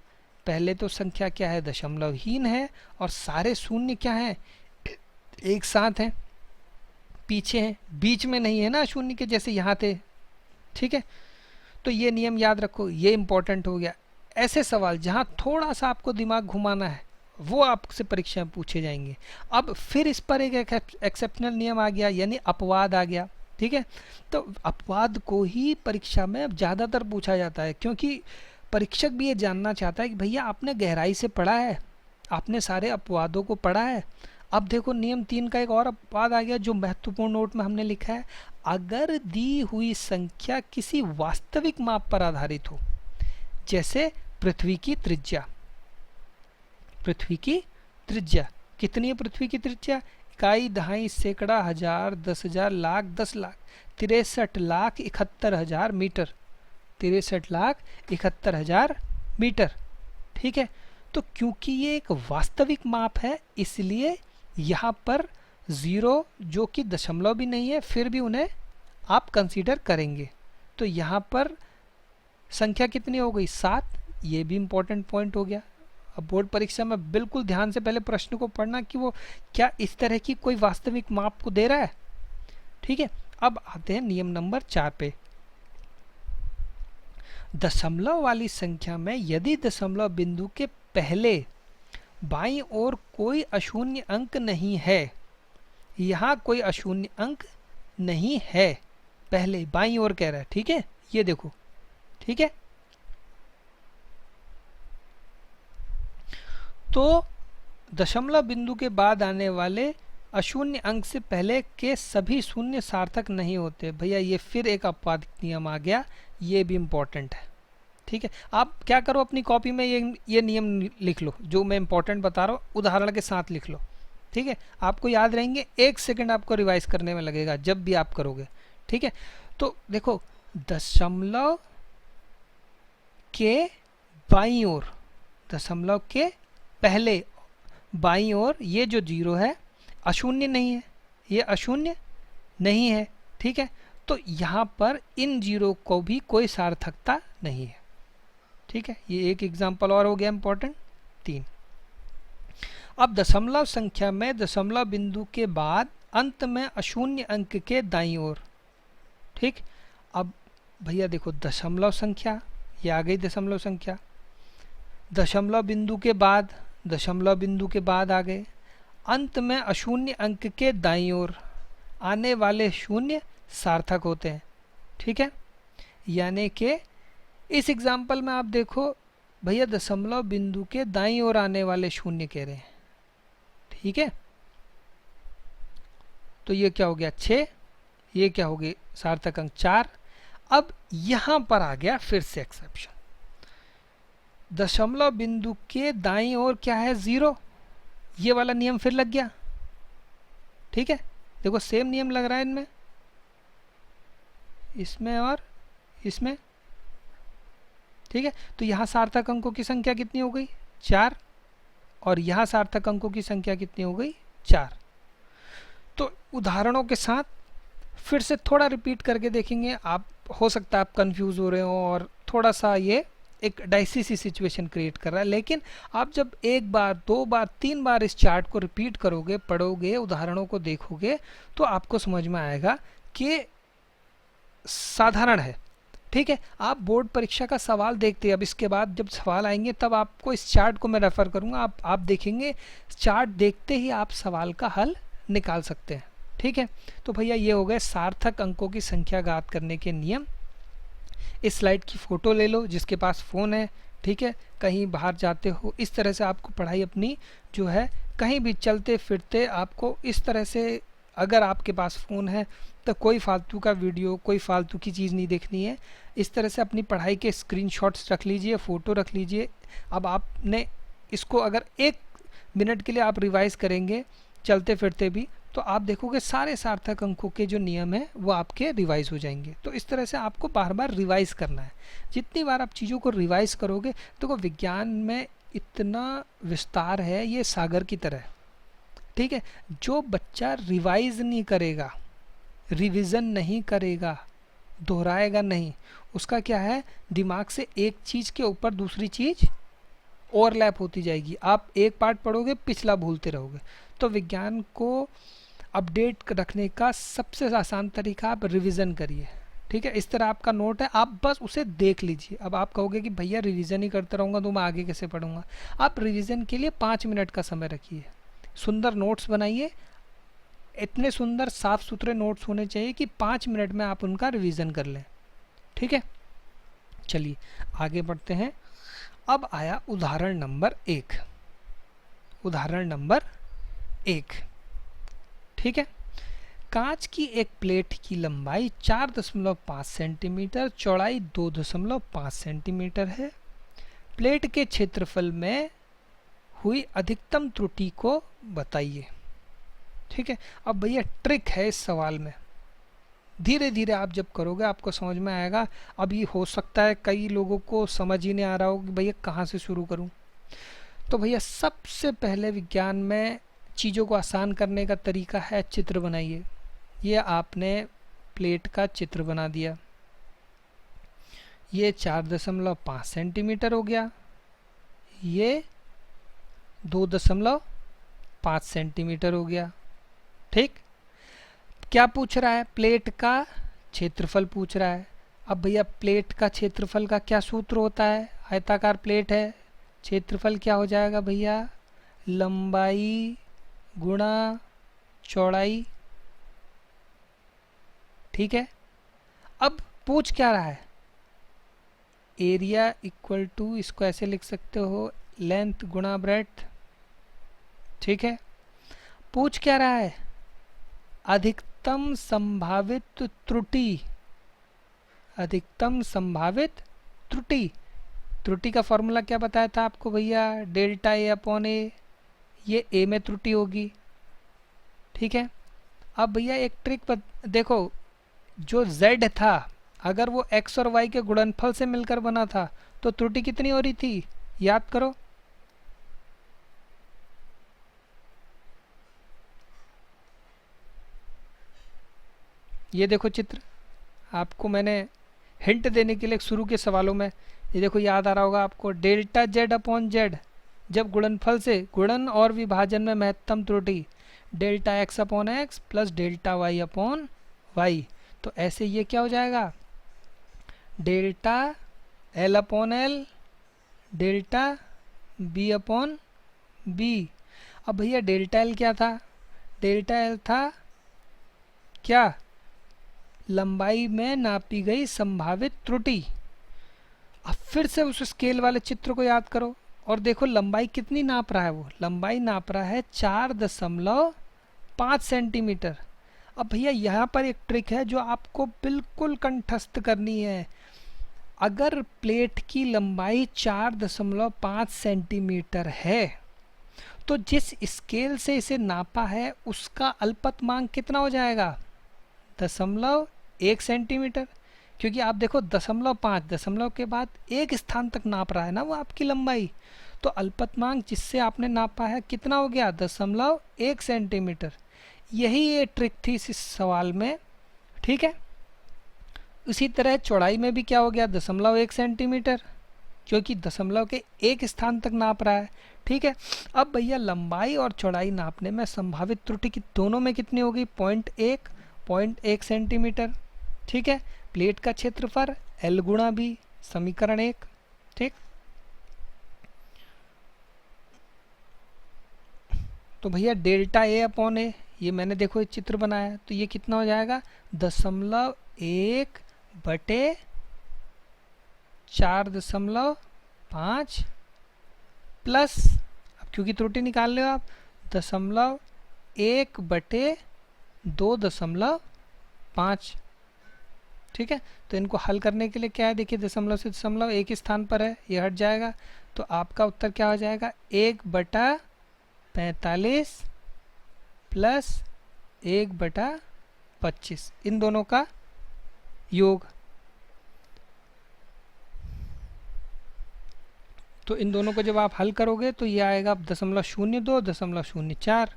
पहले तो संख्या क्या है, दशमलवहीन है, और सारे शून्य क्या है, एक साथ हैं, पीछे हैं, बीच में नहीं है ना शून्य के, जैसे यहाँ थे, ठीक है। तो ये नियम याद रखो, ये इंपॉर्टेंट हो गया। ऐसे सवाल जहाँ थोड़ा सा आपको दिमाग घुमाना है वो आपसे परीक्षा में पूछे जाएंगे। अब फिर इस पर एक एक्सेप्शनल नियम आ गया, यानी अपवाद आ गया, ठीक है। तो अपवाद को ही परीक्षा में ज़्यादातर पूछा जाता है, क्योंकि परीक्षक भी ये जानना चाहता है कि भैया आपने गहराई से पढ़ा है, आपने सारे अपवादों को पढ़ा है। अब देखो नियम 3 का एक और अपवाद आ गया जो महत्वपूर्ण नोट में हमने लिखा है, अगर दी हुई संख्या किसी वास्तविक माप पर आधारित हो, जैसे पृथ्वी की त्रिज्या। पृथ्वी की त्रिज्या कितनी है? पृथ्वी की त्रिज्या इकाई, दहाई, सैकड़ा, हजार, 10,000, लाख, 10 लाख, 63,71,000 मीटर, 63,71,000 मीटर, ठीक है। तो क्योंकि ये एक वास्तविक माप है, इसलिए यहाँ पर 0 जो कि दशमलव भी नहीं है, फिर भी उन्हें आप कंसीडर करेंगे। तो यहाँ पर संख्या कितनी हो गई? 7। ये भी इम्पोर्टेंट पॉइंट हो गया। अब बोर्ड परीक्षा में बिल्कुल ध्यान से पहले प्रश्न को पढ़ना कि वो क्या इस तरह की कोई वास्तविक माप को दे रहा है, ठीक है। अब आते हैं नियम नंबर 4 पे। दशमलव वाली संख्या में यदि दशमलव बिंदु के पहले बाईं ओर कोई अशून्य अंक नहीं है, यहाँ कोई अशून्य अंक नहीं है, पहले बाईं ओर कह रहा है, ठीक है, ये देखो, ठीक है। तो दशमलव बिंदु के बाद आने वाले अशून्य अंक से पहले के सभी शून्य सार्थक नहीं होते। भैया ये फिर एक अपवाद नियम आ गया, ये भी इम्पोर्टेंट है, ठीक है। आप क्या करो, अपनी कॉपी में ये नियम लिख लो, जो मैं इंपॉर्टेंट बता रहा हूँ, उदाहरण के साथ लिख लो, ठीक है। आपको याद रहेंगे, 1 सेकंड आपको रिवाइज करने में लगेगा जब भी आप करोगे, ठीक है। तो देखो, दशमलव के बाईं ओर, दशमलव के पहले बाईं ओर ये जो 0 है अशून्य नहीं है, ये अशून्य नहीं है, ठीक है। तो यहाँ पर इन 0 को भी कोई सार्थकता नहीं है, ठीक है। ये एक एग्जाम्पल और हो गया इंपॉर्टेंट 3। अब दशमलव संख्या में दशमलव बिंदु के बाद अंत में अशून्य अंक के दाईं ओर, ठीक। अब भैया देखो, दशमलव संख्या, ये आ गई दशमलव संख्या, दशमलव बिंदु के बाद, दशमलव बिंदु के बाद आ गए, अंत में अशून्य अंक के दाईं ओर आने वाले शून्य सार्थक होते हैं, ठीक है। यानी कि इस एग्जाम्पल में आप देखो, भैया दशमलव बिंदु के दाईं ओर आने वाले शून्य कह रहे हैं, ठीक है। तो ये क्या हो गया 6, ये क्या हो गया सार्थक अंक 4। अब यहां पर आ गया फिर से एक्सेप्शन, दशमलव बिंदु के दाईं ओर क्या है 0, ये वाला नियम फिर लग गया, ठीक है। देखो सेम नियम लग रहा है इनमें, इसमें और इसमें, ठीक है। तो यहाँ सार्थक अंकों की संख्या कितनी हो गई 4, और यहाँ सार्थक अंकों की संख्या कितनी हो गई 4। तो उदाहरणों के साथ फिर से थोड़ा रिपीट करके देखेंगे, आप हो सकता है आप कंफ्यूज हो रहे हो और थोड़ा सा ये एक डाइसी सी सिचुएशन क्रिएट कर रहा है, लेकिन आप जब एक बार, दो बार, 3 बार इस चार्ट को रिपीट करोगे, पढ़ोगे, उदाहरणों को देखोगे, तो आपको समझ में आएगा कि साधारण है, ठीक है। आप बोर्ड परीक्षा का सवाल देखते हैं, अब इसके बाद जब सवाल आएंगे तब आपको इस चार्ट को मैं रेफर करूंगा, आप देखेंगे चार्ट देखते ही आप सवाल का हल निकाल सकते हैं, ठीक है। तो भैया ये हो गए सार्थक अंकों की संख्या ज्ञात करने के नियम। इस स्लाइड की फ़ोटो ले लो जिसके पास फ़ोन है, ठीक है। कहीं बाहर जाते हो इस तरह से आपको पढ़ाई अपनी जो है, कहीं भी चलते फिरते आपको इस तरह से, अगर आपके पास फ़ोन है तो कोई फालतू का वीडियो, कोई फालतू की चीज़ नहीं देखनी है, इस तरह से अपनी पढ़ाई के स्क्रीनशॉट्स रख लीजिए, फ़ोटो रख लीजिए। अब आपने इसको अगर 1 मिनट के लिए आप रिवाइज़ करेंगे चलते फिरते भी, तो आप देखोगे सारे सार्थक अंकों के जो नियम है वो आपके रिवाइज हो जाएंगे। तो इस तरह से आपको बार बार रिवाइज करना है, जितनी बार आप चीज़ों को रिवाइज करोगे, तो विज्ञान में इतना विस्तार है, ये सागर की तरह, ठीक है। जो बच्चा रिवाइज नहीं करेगा, रिवीजन नहीं करेगा, दोहराएगा नहीं, उसका क्या है, दिमाग से एक चीज़ के ऊपर दूसरी चीज़ ओवरलैप होती जाएगी। आप एक पार्ट पढ़ोगे, पिछला भूलते रहोगे। तो विज्ञान को अपडेट रखने का सबसे आसान तरीका, आप रिवीजन करिए, ठीक है। इस तरह आपका नोट है, आप बस उसे देख लीजिए। अब आप कहोगे कि भैया रिवीजन ही करते रहूँगा तो मैं आगे कैसे पढ़ूंगा। आप रिवीजन के लिए 5 मिनट का समय रखिए, सुंदर नोट्स बनाइए, इतने सुंदर साफ सुथरे नोट्स होने चाहिए कि 5 मिनट में आप उनका रिवीजन कर लें, ठीक है। चलिए आगे बढ़ते हैं। अब आया उदाहरण नंबर 1, उदाहरण नंबर 1, ठीक है। कांच की एक प्लेट की लंबाई 4.5 सेंटीमीटर, चौड़ाई 2.5 सेंटीमीटर है। प्लेट के क्षेत्रफल में हुई अधिकतम त्रुटि को बताइए, ठीक है। अब भैया ट्रिक है इस सवाल में, धीरे धीरे आप जब करोगे आपको समझ में आएगा। अभी हो सकता है कई लोगों को समझ ही नहीं आ रहा हो कि भैया कहाँ से शुरू करूँ। तो भैया सबसे पहले विज्ञान में चीज़ों को आसान करने का तरीका है चित्र बनाइए। ये आपने प्लेट का चित्र बना दिया, ये 4.5 सेंटीमीटर हो गया, ये 2.5 सेंटीमीटर हो गया, ठीक। क्या पूछ रहा है, प्लेट का क्षेत्रफल पूछ रहा है। अब भैया प्लेट का क्षेत्रफल का क्या सूत्र होता है, आयताकार प्लेट है, क्षेत्रफल क्या हो जाएगा भैया, लंबाई गुणा चौड़ाई, ठीक है। अब पूछ क्या रहा है, एरिया इक्वल टू, इसको ऐसे लिख सकते हो, लेंथ गुणा ब्रेड्थ, ठीक है। पूछ क्या रहा है, अधिकतम संभावित त्रुटि, अधिकतम संभावित त्रुटि। त्रुटि का फॉर्मूला क्या बताया था आपको भैया, डेल्टा ए अपॉन ए, ये ए में त्रुटि होगी, ठीक है। अब भैया एक ट्रिक देखो, जो z था अगर वो x और y के गुणनफल से मिलकर बना था तो त्रुटि कितनी हो रही थी, याद करो। ये देखो चित्र, आपको मैंने हिंट देने के लिए शुरू के सवालों में, ये देखो याद आ रहा होगा आपको, डेल्टा z अपॉन z, जब गुणनफल से गुणन और विभाजन में महत्तम त्रुटि, delta x upon x plus delta y upon y। तो ऐसे ये क्या हो जाएगा, delta l upon l, delta b upon b। अब भैया डेल्टा l क्या था, डेल्टा l था क्या, लंबाई में नापी गई संभावित त्रुटि। अब फिर से उस स्केल वाले चित्र को याद करो और देखो लंबाई कितनी नाप रहा है, वो लंबाई नाप रहा है 4.5 सेंटीमीटर। अब भैया यहाँ पर एक ट्रिक है जो आपको बिल्कुल कंठस्थ करनी है। अगर प्लेट की लंबाई 4.5 सेंटीमीटर है तो जिस स्केल से इसे नापा है उसका अल्पतमांक कितना हो जाएगा, 0.1 सेंटीमीटर। क्योंकि आप देखो 0.5 दशमलव के बाद एक स्थान तक नाप रहा है ना वो आपकी लंबाई, तो अल्पतमांक जिससे आपने नापा है कितना हो गया, 0.1 सेंटीमीटर। यही ये ट्रिक थी इस सवाल में, ठीक है। उसी तरह चौड़ाई में भी क्या हो गया, 0.1 सेंटीमीटर, क्योंकि दशमलव के एक स्थान तक नाप रहा है, ठीक है। अब भैया लंबाई और चौड़ाई नापने में संभावित त्रुटि की दोनों में कितनी होगी, 0.1 सेंटीमीटर, ठीक है। प्लेट का क्षेत्रफल L गुणा B, समीकरण 1, ठीक। तो भैया डेल्टा A अपॉन ए, ये मैंने देखो एक चित्र बनाया, तो ये कितना हो जाएगा, 1/4.5 प्लस, अब क्योंकि त्रुटि निकाल रहे हो आप, 1/2.5, ठीक है। तो इनको हल करने के लिए क्या है, देखिए दशमलव से दशमलव एक ही स्थान पर है, ये हट जाएगा, तो आपका उत्तर क्या हो जाएगा, 1/45 प्लस 1/25, इन दोनों का योग। तो इन दोनों को जब आप हल करोगे तो ये आएगा 0.02, 0.04,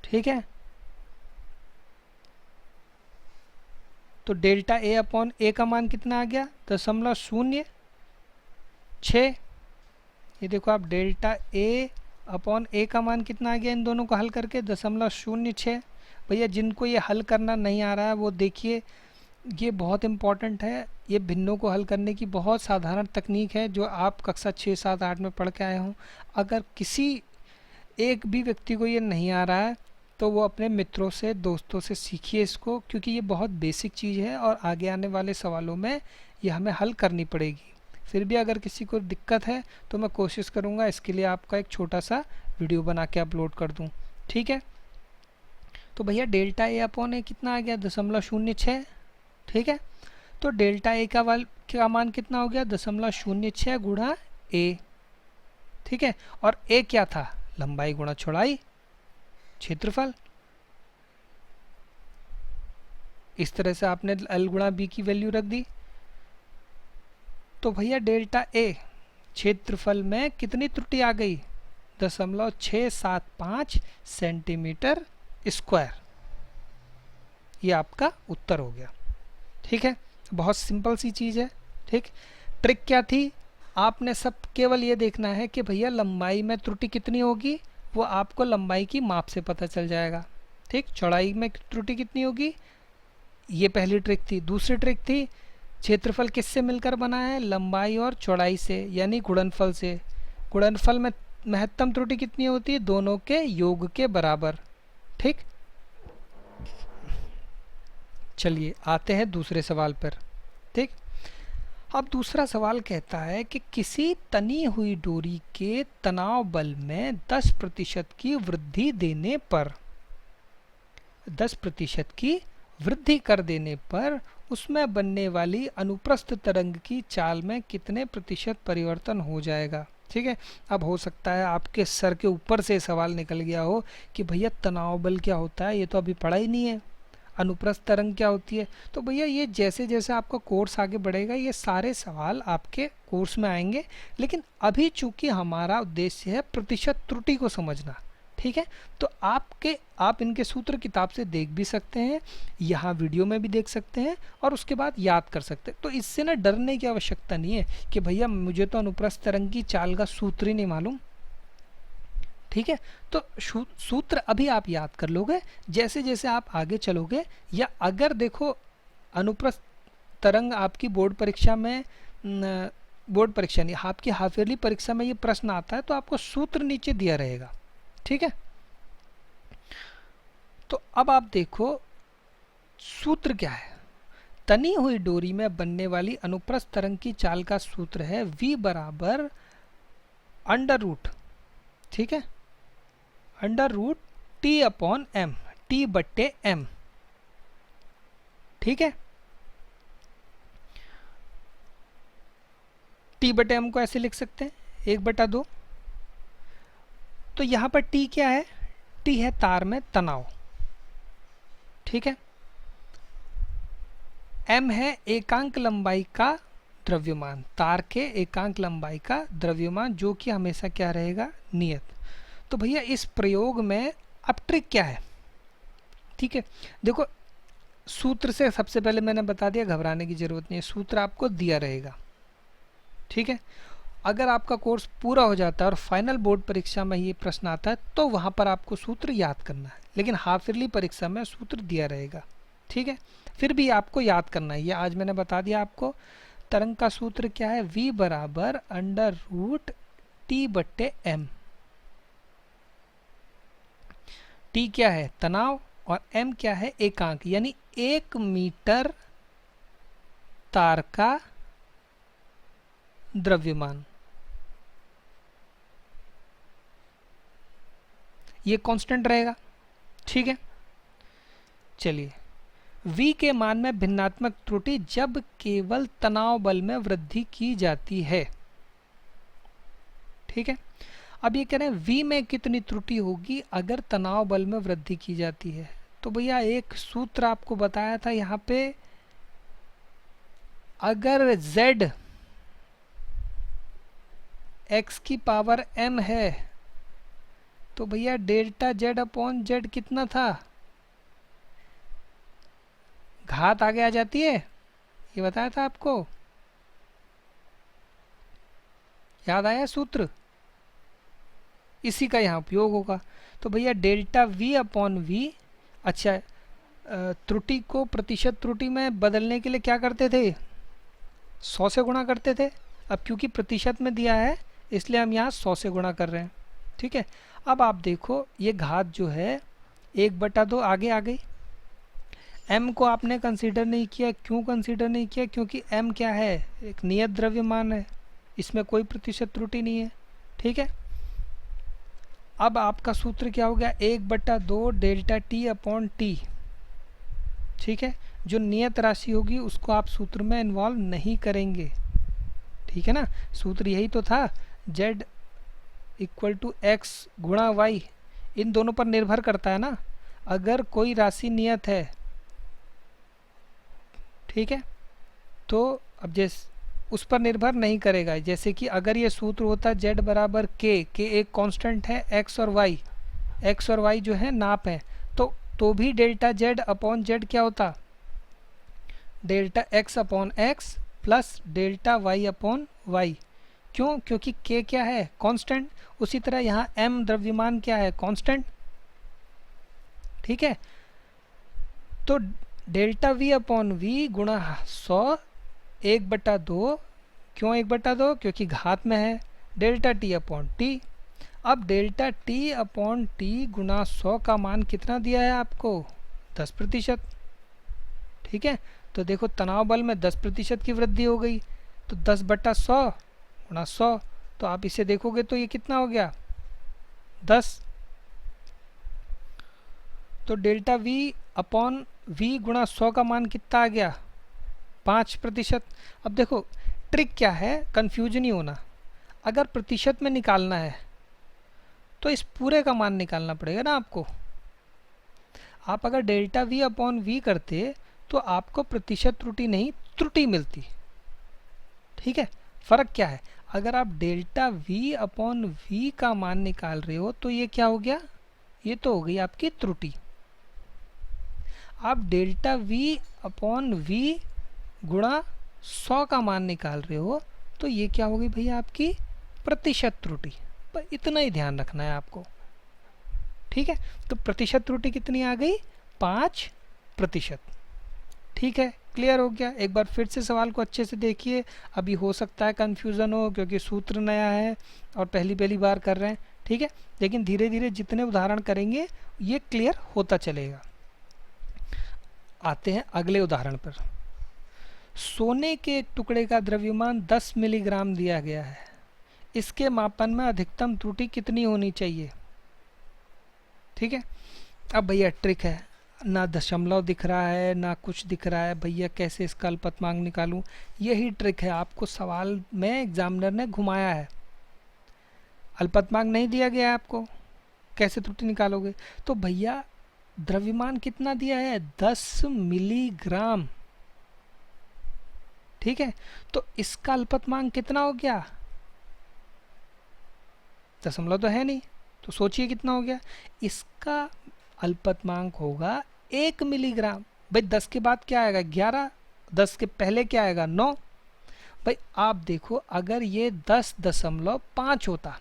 ठीक है। तो डेल्टा A अपॉन ए का मान कितना आ गया, 0.06। ये देखो आप, डेल्टा A अपॉन ए का मान कितना आ गया इन दोनों को हल करके, 0.06। भैया जिनको ये हल करना नहीं आ रहा है वो देखिए, ये बहुत इम्पॉर्टेंट है। ये भिन्नों को हल करने की बहुत साधारण तकनीक है जो आप कक्षा 6, 7, 8 में पढ़ के आए हों। अगर किसी एक भी व्यक्ति को ये नहीं आ रहा है तो वो अपने मित्रों से, दोस्तों से सीखिए इसको, क्योंकि ये बहुत बेसिक चीज़ है और आगे आने वाले सवालों में ये हमें हल करनी पड़ेगी। फिर भी अगर किसी को दिक्कत है तो मैं कोशिश करूँगा इसके लिए आपका एक छोटा सा वीडियो बना के अपलोड कर दूँ, ठीक है। तो भैया डेल्टा A अपॉन ए कितना आ गया, 0.06, ठीक है। तो डेल्टा A का मान कितना हो गया, 0.06 गुणा A, ठीक है। और A क्या था, लंबाई गुणा चौड़ाई, क्षेत्रफल। इस तरह से आपने L गुणा B की वैल्यू रख दी। तो भैया डेल्टा A क्षेत्रफल में कितनी त्रुटि आ गई, 0.675 सेंटीमीटर स्क्वायर। ये आपका उत्तर हो गया, ठीक है। बहुत सिंपल सी चीज़ है, ठीक। ट्रिक क्या थी, आपने सब केवल ये देखना है कि भैया लंबाई में त्रुटि कितनी होगी, वो आपको लंबाई की माप से पता चल जाएगा, ठीक। चौड़ाई में त्रुटि कितनी होगी, ये पहली ट्रिक थी। दूसरी ट्रिक थी, क्षेत्रफल किससे मिलकर बना है, लंबाई और चौड़ाई से, यानी गुणनफल से। गुणनफल में महत्तम त्रुटि कितनी होती है, दोनों के योग के बराबर, ठीक। चलिए आते हैं दूसरे सवाल पर, ठीक। अब दूसरा सवाल कहता है कि किसी तनी हुई डोरी के तनाव बल में 10% की वृद्धि देने पर, 10% की वृद्धि कर देने पर उसमें बनने वाली अनुप्रस्थ तरंग की चाल में कितने प्रतिशत परिवर्तन हो जाएगा, ठीक है। अब हो सकता है आपके सर के ऊपर से सवाल निकल गया हो कि भैया तनाव बल क्या होता है, ये तो अभी पढ़ा ही नहीं है, अनुप्रस्थ तरंग क्या होती है। तो भैया ये जैसे जैसे आपका कोर्स आगे बढ़ेगा ये सारे सवाल आपके कोर्स में आएंगे, लेकिन अभी चूंकि हमारा उद्देश्य है प्रतिशत त्रुटि को समझना, ठीक है। तो आप इनके सूत्र किताब से देख भी सकते हैं, यहाँ वीडियो में भी देख सकते हैं और उसके बाद याद कर सकते हैं। तो इससे ना डरने की आवश्यकता नहीं है कि भैया मुझे तो अनुप्रस्थ तरंग की चाल का सूत्र ही नहीं मालूम, ठीक है। तो सूत्र अभी आप याद कर लोगे, जैसे जैसे आप आगे चलोगे, या अगर देखो अनुप्रस्थ तरंग आपकी बोर्ड परीक्षा में, बोर्ड परीक्षा नहीं, आपकी हाफ ईयरली परीक्षा में ये प्रश्न आता है तो आपको सूत्र नीचे दिया रहेगा, ठीक है। तो अब आप देखो सूत्र क्या है, तनी हुई डोरी में बनने वाली अनुप्रस्थ तरंग की चाल का सूत्र है v बराबर अंडर रूट, ठीक है, under root t upon m, t बट्टे एम, ठीक है। टी बटे एम को ऐसे लिख सकते हैं 1/2। तो यहाँ पर टी क्या है, टी है तार में तनाव, ठीक है। एम है एकांक लंबाई का द्रव्यमान, तार के एकांक लंबाई का द्रव्यमान, जो कि हमेशा क्या रहेगा, नियत। तो भैया इस प्रयोग में अब ट्रिक क्या है, ठीक है। देखो सूत्र से सबसे पहले मैंने बता दिया, घबराने की जरूरत नहीं है, सूत्र आपको दिया रहेगा, ठीक है। अगर आपका कोर्स पूरा हो जाता है और फाइनल बोर्ड परीक्षा में ये प्रश्न आता है तो वहाँ पर आपको सूत्र याद करना है, लेकिन हाफ ईयरली परीक्षा में सूत्र दिया रहेगा, ठीक है। फिर भी आपको याद करना है, ये आज मैंने बता दिया आपको। तरंग का सूत्र क्या है, v बराबर अंडर रूट टी बट्टे एम। टी क्या है, तनाव, और m क्या है, एकांक, यानी 1 मीटर तार का द्रव्यमान। ये कांस्टेंट रहेगा, ठीक है। चलिए, v के मान में भिन्नात्मक त्रुटि जब केवल तनाव बल में वृद्धि की जाती है, ठीक है। अब ये कह रहे हैं v में कितनी त्रुटि होगी अगर तनाव बल में वृद्धि की जाती है। तो भैया एक सूत्र आपको बताया था यहाँ पे, अगर z x की पावर m है तो भैया डेल्टा z अपॉन z कितना था, घात आगे आ जाती है, ये बताया था आपको, याद आया सूत्र, इसी का यहाँ उपयोग होगा। तो भैया डेल्टा v अपॉन v, अच्छा त्रुटि को प्रतिशत त्रुटि में बदलने के लिए क्या करते थे, 100 से गुणा करते थे। अब क्योंकि प्रतिशत में दिया है इसलिए हम यहाँ 100 से गुणा कर रहे हैं, ठीक है। अब आप देखो ये घात जो है 1/2 आगे आ गई। m को आपने कंसीडर नहीं किया, क्यों कंसीडर नहीं किया, क्योंकि m क्या है, एक नियत द्रव्यमान है, इसमें कोई प्रतिशत त्रुटि नहीं है, ठीक है। अब आपका सूत्र क्या हो गया, 1/2 डेल्टा टी अपॉन टी, ठीक है। जो नियत राशि होगी उसको आप सूत्र में इन्वॉल्व नहीं करेंगे, ठीक है ना। सूत्र यही तो था, z इक्वल टू एक्स गुणा वाई, इन दोनों पर निर्भर करता है ना। अगर कोई राशि नियत है, ठीक है, तो अब जैसे उस पर निर्भर नहीं करेगा। जैसे कि अगर ये सूत्र होता z बराबर k एक कांस्टेंट है, x और y जो है नाप है, तो भी डेल्टा z अपॉन z क्या होता, delta x upon x plus delta y upon y। क्यों, क्योंकि k क्या है, कांस्टेंट। उसी तरह यहाँ m द्रव्यमान क्या है, कांस्टेंट, ठीक है। तो डेल्टा v अपॉन v गुणा 100 1/2, क्यों 1/2, क्योंकि घात में है, डेल्टा t अपॉन टी। अब डेल्टा t अपॉन टी गुणा 100 का मान कितना दिया है आपको, 10%, ठीक है। तो देखो तनाव बल में 10% की वृद्धि हो गई, तो 10/100 गुणा 100, तो आप इसे देखोगे तो ये कितना हो गया, 10। तो डेल्टा v अपॉन v गुणा 100 का मान कितना आ गया, 5%। अब देखो ट्रिक क्या है, कंफ्यूज नहीं होना। अगर प्रतिशत में निकालना है तो इस पूरे का मान निकालना पड़ेगा ना आपको। आप अगर डेल्टा v अपॉन v करते तो आपको प्रतिशत त्रुटि नहीं त्रुटि मिलती, ठीक है। फर्क क्या है, अगर आप डेल्टा v अपॉन v का मान निकाल रहे हो तो ये क्या हो गया, ये तो हो गई आपकी त्रुटि। आप डेल्टा v अपॉन v गुणा 100 का मान निकाल रहे हो तो ये क्या होगी भैया, आपकी प्रतिशत त्रुटि। पर इतना ही ध्यान रखना है आपको, ठीक है। तो प्रतिशत त्रुटि कितनी आ गई, 5%, ठीक है। क्लियर हो गया। एक बार फिर से सवाल को अच्छे से देखिए, अभी हो सकता है कंफ्यूजन हो क्योंकि सूत्र नया है और पहली बार कर रहे हैं, ठीक है। लेकिन धीरे धीरे जितने उदाहरण करेंगे ये क्लियर होता चलेगा। आते हैं अगले उदाहरण पर। सोने के एक टुकड़े का द्रव्यमान 10 मिलीग्राम दिया गया है, इसके मापन में अधिकतम त्रुटि कितनी होनी चाहिए। ठीक है, अब भैया ट्रिक है, ना दशमलव दिख रहा है ना कुछ दिख रहा है, भैया कैसे इसका अल्पतमांक निकालूं। यही ट्रिक है, आपको सवाल में एग्जामिनर ने घुमाया है, अल्पतमांक नहीं दिया गया है आपको, कैसे त्रुटि निकालोगे। तो भैया द्रव्यमान कितना दिया है, 10 मिलीग्राम। ठीक है, तो इसका अल्पतमांक कितना हो गया, दशमलव तो है नहीं, तो सोचिए कितना हो गया। इसका अल्पतमांक होगा 1 मिलीग्राम। भाई 10 के बाद क्या आएगा 11, 10 के पहले क्या आएगा 9। भाई आप देखो, अगर ये 10.5 होता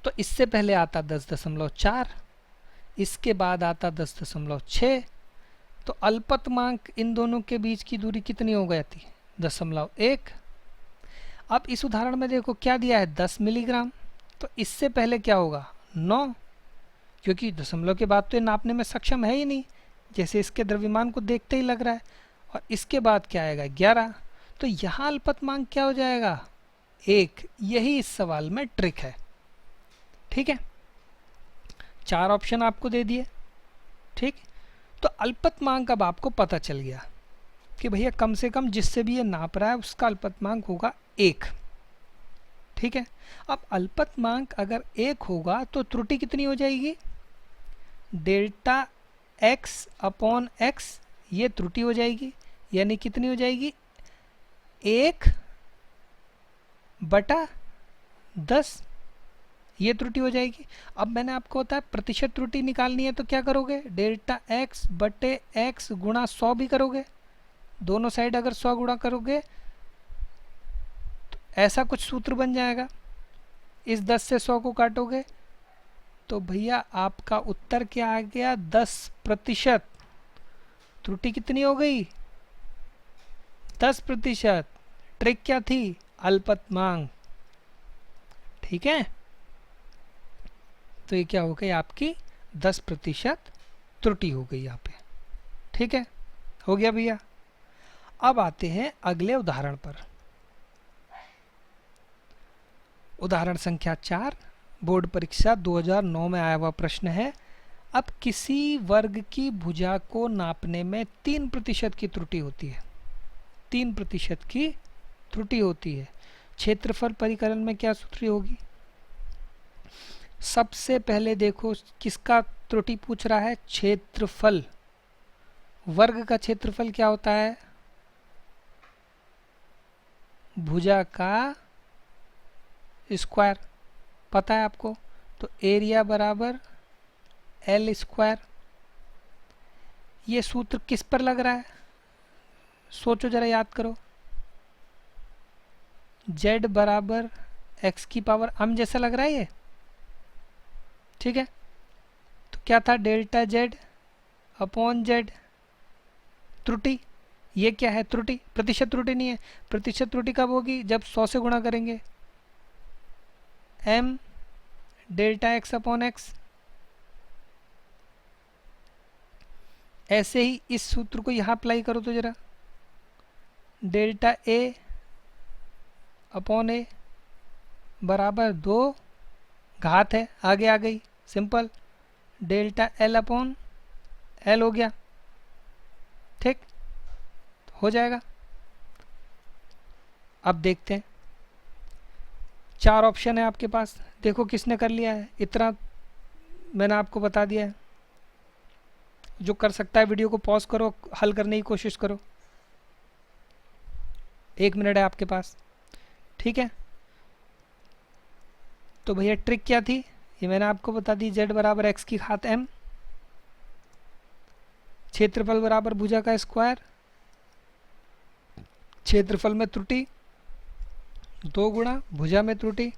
तो इससे पहले आता 10.4, इसके बाद आता 10.6, तो अल्पतमांक इन दोनों के बीच की दूरी कितनी हो गई थी, 0.1। अब इस उदाहरण में देखो क्या दिया है 10 मिलीग्राम, तो इससे पहले क्या होगा 9, क्योंकि दशमलव के बाद तो ये नापने में सक्षम है ही नहीं, जैसे इसके द्रव्यमान को देखते ही लग रहा है। और इसके बाद क्या आएगा 11, तो यहाँ अल्पतमांक क्या हो जाएगा 1। यही इस सवाल में ट्रिक है। ठीक है, 4 ऑप्शन आपको दे दिए। ठीक, तो अल्पतमांक अब आपको पता चल गया कि भैया कम से कम जिससे भी ये नाप रहा है उसका अल्पतमांक होगा 1। ठीक है, अब अल्पतमांक अगर 1 होगा तो त्रुटि कितनी हो जाएगी, डेल्टा x अपॉन x, ये त्रुटि हो जाएगी, यानी कितनी हो जाएगी 1/10, ये त्रुटि हो जाएगी। अब मैंने आपको बताया प्रतिशत त्रुटि निकालनी है तो क्या करोगे, डेल्टा x/x गुणा 100 भी करोगे, दोनों साइड अगर 100 गुणा करोगे तो ऐसा कुछ सूत्र बन जाएगा। इस 10 से 100 को काटोगे तो भैया आपका उत्तर क्या आ गया 10%। त्रुटि कितनी हो गई 10%। ट्रिक क्या थी, अल्पतमांक। ठीक है, तो ये क्या हो गई आपकी 10% त्रुटि हो गई यहाँ पे। ठीक है, हो गया भैया। अब आते हैं अगले उदाहरण पर। उदाहरण संख्या 4 बोर्ड परीक्षा 2009 में आया हुआ प्रश्न है। अब किसी वर्ग की भुजा को नापने में 3% की त्रुटि होती है, 3% की त्रुटि होती है। क्षेत्रफल परिकलन में क्या त्रुटि होगी। सबसे पहले देखो किसका त्रुटि पूछ रहा है, क्षेत्रफल। वर्ग का क्षेत्रफल क्या होता है, भुजा का स्क्वायर, पता है आपको। तो एरिया बराबर L स्क्वायर। ये सूत्र किस पर लग रहा है, सोचो जरा, याद करो। Z बराबर x की पावर m जैसा लग रहा है ये। ठीक है, तो क्या था डेल्टा Z अपॉन Z। त्रुटि, ये क्या है त्रुटि, प्रतिशत त्रुटि नहीं है। प्रतिशत त्रुटि कब होगी, जब 100 से गुणा करेंगे, m delta x upon x। ऐसे ही इस सूत्र को यहाँ अप्लाई करो तो जरा, डेल्टा a अपॉन a बराबर 2 घात है, आगे आ गई simple, delta l upon l हो गया। ठीक, हो जाएगा। अब देखते हैं, 4 ऑप्शन है आपके पास, देखो किसने कर लिया है। इतना मैंने आपको बता दिया है, जो कर सकता है वीडियो को पॉज करो, हल करने की कोशिश करो, 1 मिनट है आपके पास। ठीक है, तो भैया ट्रिक क्या थी, ये मैंने आपको बता दी। Z बराबर x की घात m, क्षेत्रफल बराबर भुजा का स्क्वायर, क्षेत्रफल में त्रुटि 2 गुणा भुजा में त्रुटि,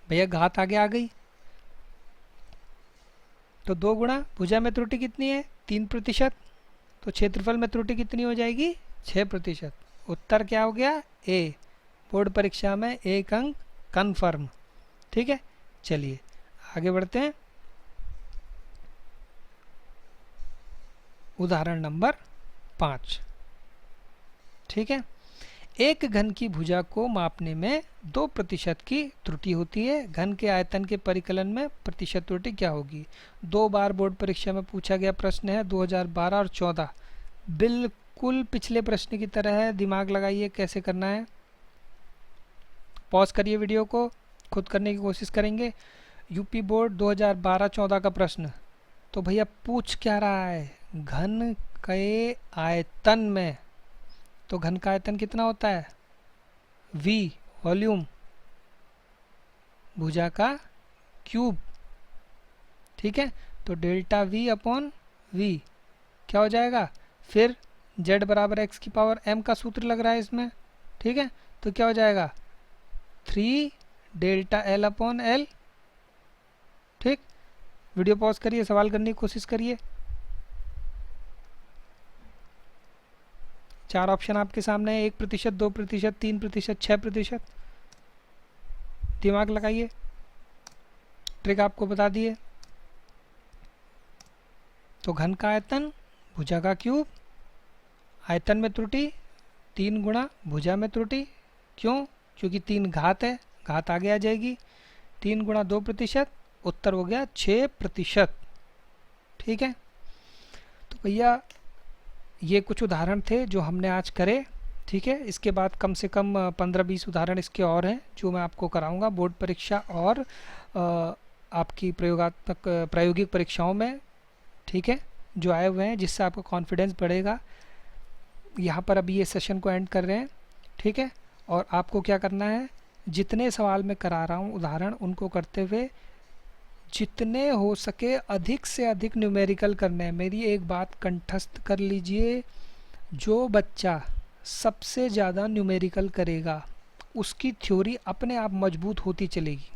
भैया घात आगे आ गई, तो 2 गुणा भुजा में त्रुटि कितनी है 3%, तो क्षेत्रफल में त्रुटि कितनी हो जाएगी 6%। उत्तर क्या हो गया A। बोर्ड परीक्षा में 1 अंक कन्फर्म। ठीक है, चलिए आगे बढ़ते हैं। उदाहरण नंबर 5। ठीक है। एक घन की भुजा को मापने में 2% की त्रुटि होती है, घन के आयतन के परिकलन में प्रतिशत त्रुटि क्या होगी? 2 बार बोर्ड परीक्षा में पूछा गया प्रश्न है, 2012 और 14। बिल्कुल पिछले प्रश्न की तरह है, दिमाग लगाइए कैसे करना है। पॉज करिए वीडियो को, खुद करने की कोशिश करेंगे। यूपी बोर्ड 2012-14 का प्रश्न, तो भैया पूछ क्या रहा है? घन के आयतन में, तो घन का आयतन कितना होता है? V वॉल्यूम, भुजा का क्यूब, ठीक है। तो डेल्टा V अपॉन V क्या हो जाएगा? फिर z बराबर x की पावर m का सूत्र लग रहा है इसमें, ठीक है। तो क्या हो जाएगा? 3 डेल्टा L अपॉन L, ठीक। वीडियो पॉज करिए, सवाल करने की कोशिश करिए। 4 ऑप्शन आपके सामने है, 1%, 2%, 3%, 6%। दिमाग लगाइए, ट्रिक आपको बता दिए। तो घन का आयतन, भुजा का क्यूब, आयतन में त्रुटि 3 गुणा भुजा में त्रुटि, क्यों? क्योंकि 3 घात है, घात आगे आ जाएगी। 3 गुणा 2%, उत्तर हो गया 6%, ठीक है। तो भैया ये कुछ उदाहरण थे जो हमने आज करे, ठीक है। इसके बाद कम से कम 15-20 उदाहरण इसके और हैं जो मैं आपको कराऊंगा बोर्ड परीक्षा और आपकी प्रायोगिक परीक्षाओं में, ठीक है, जो आए हुए हैं, जिससे आपका कॉन्फिडेंस बढ़ेगा। यहाँ पर अभी ये सेशन को एंड कर रहे हैं, ठीक है। और आपको क्या करना है, जितने सवाल मैं करा रहा हूँ उदाहरण, उनको करते हुए जितने हो सके अधिक से अधिक न्यूमेरिकल करने हैं। मेरी एक बात कंठस्थ कर लीजिए, जो बच्चा सबसे ज़्यादा न्यूमेरिकल करेगा उसकी थ्योरी अपने आप मजबूत होती चलेगी।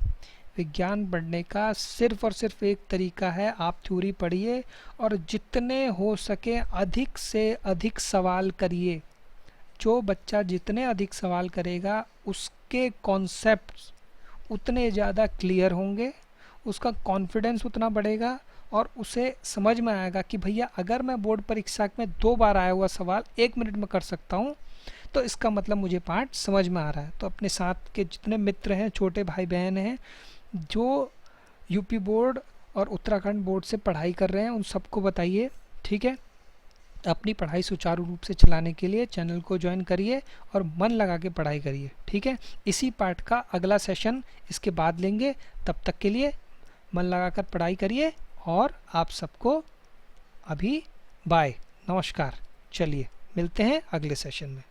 विज्ञान पढ़ने का सिर्फ और सिर्फ एक तरीका है, आप थ्योरी पढ़िए और जितने हो सके अधिक से अधिक सवाल करिए। जो बच्चा जितने अधिक सवाल करेगा उसके कॉन्सेप्ट्स उतने ज़्यादा क्लियर होंगे, उसका कॉन्फिडेंस उतना बढ़ेगा और उसे समझ में आएगा कि भैया अगर मैं बोर्ड परीक्षा में 2 बार आया हुआ सवाल 1 मिनट में कर सकता हूँ तो इसका मतलब मुझे पाठ समझ में आ रहा है। तो अपने साथ के जितने मित्र हैं, छोटे भाई बहन हैं जो यूपी बोर्ड और उत्तराखंड बोर्ड से पढ़ाई कर रहे हैं, उन सबको बताइए, ठीक है। अपनी पढ़ाई सुचारू रूप से चलाने के लिए चैनल को ज्वाइन करिए और मन लगा के पढ़ाई करिए, ठीक है। इसी पार्ट का अगला सेशन इसके बाद लेंगे, तब तक के लिए मन लगाकर पढ़ाई करिए और आप सबको अभी बाय, नमस्कार। चलिए मिलते हैं अगले सेशन में।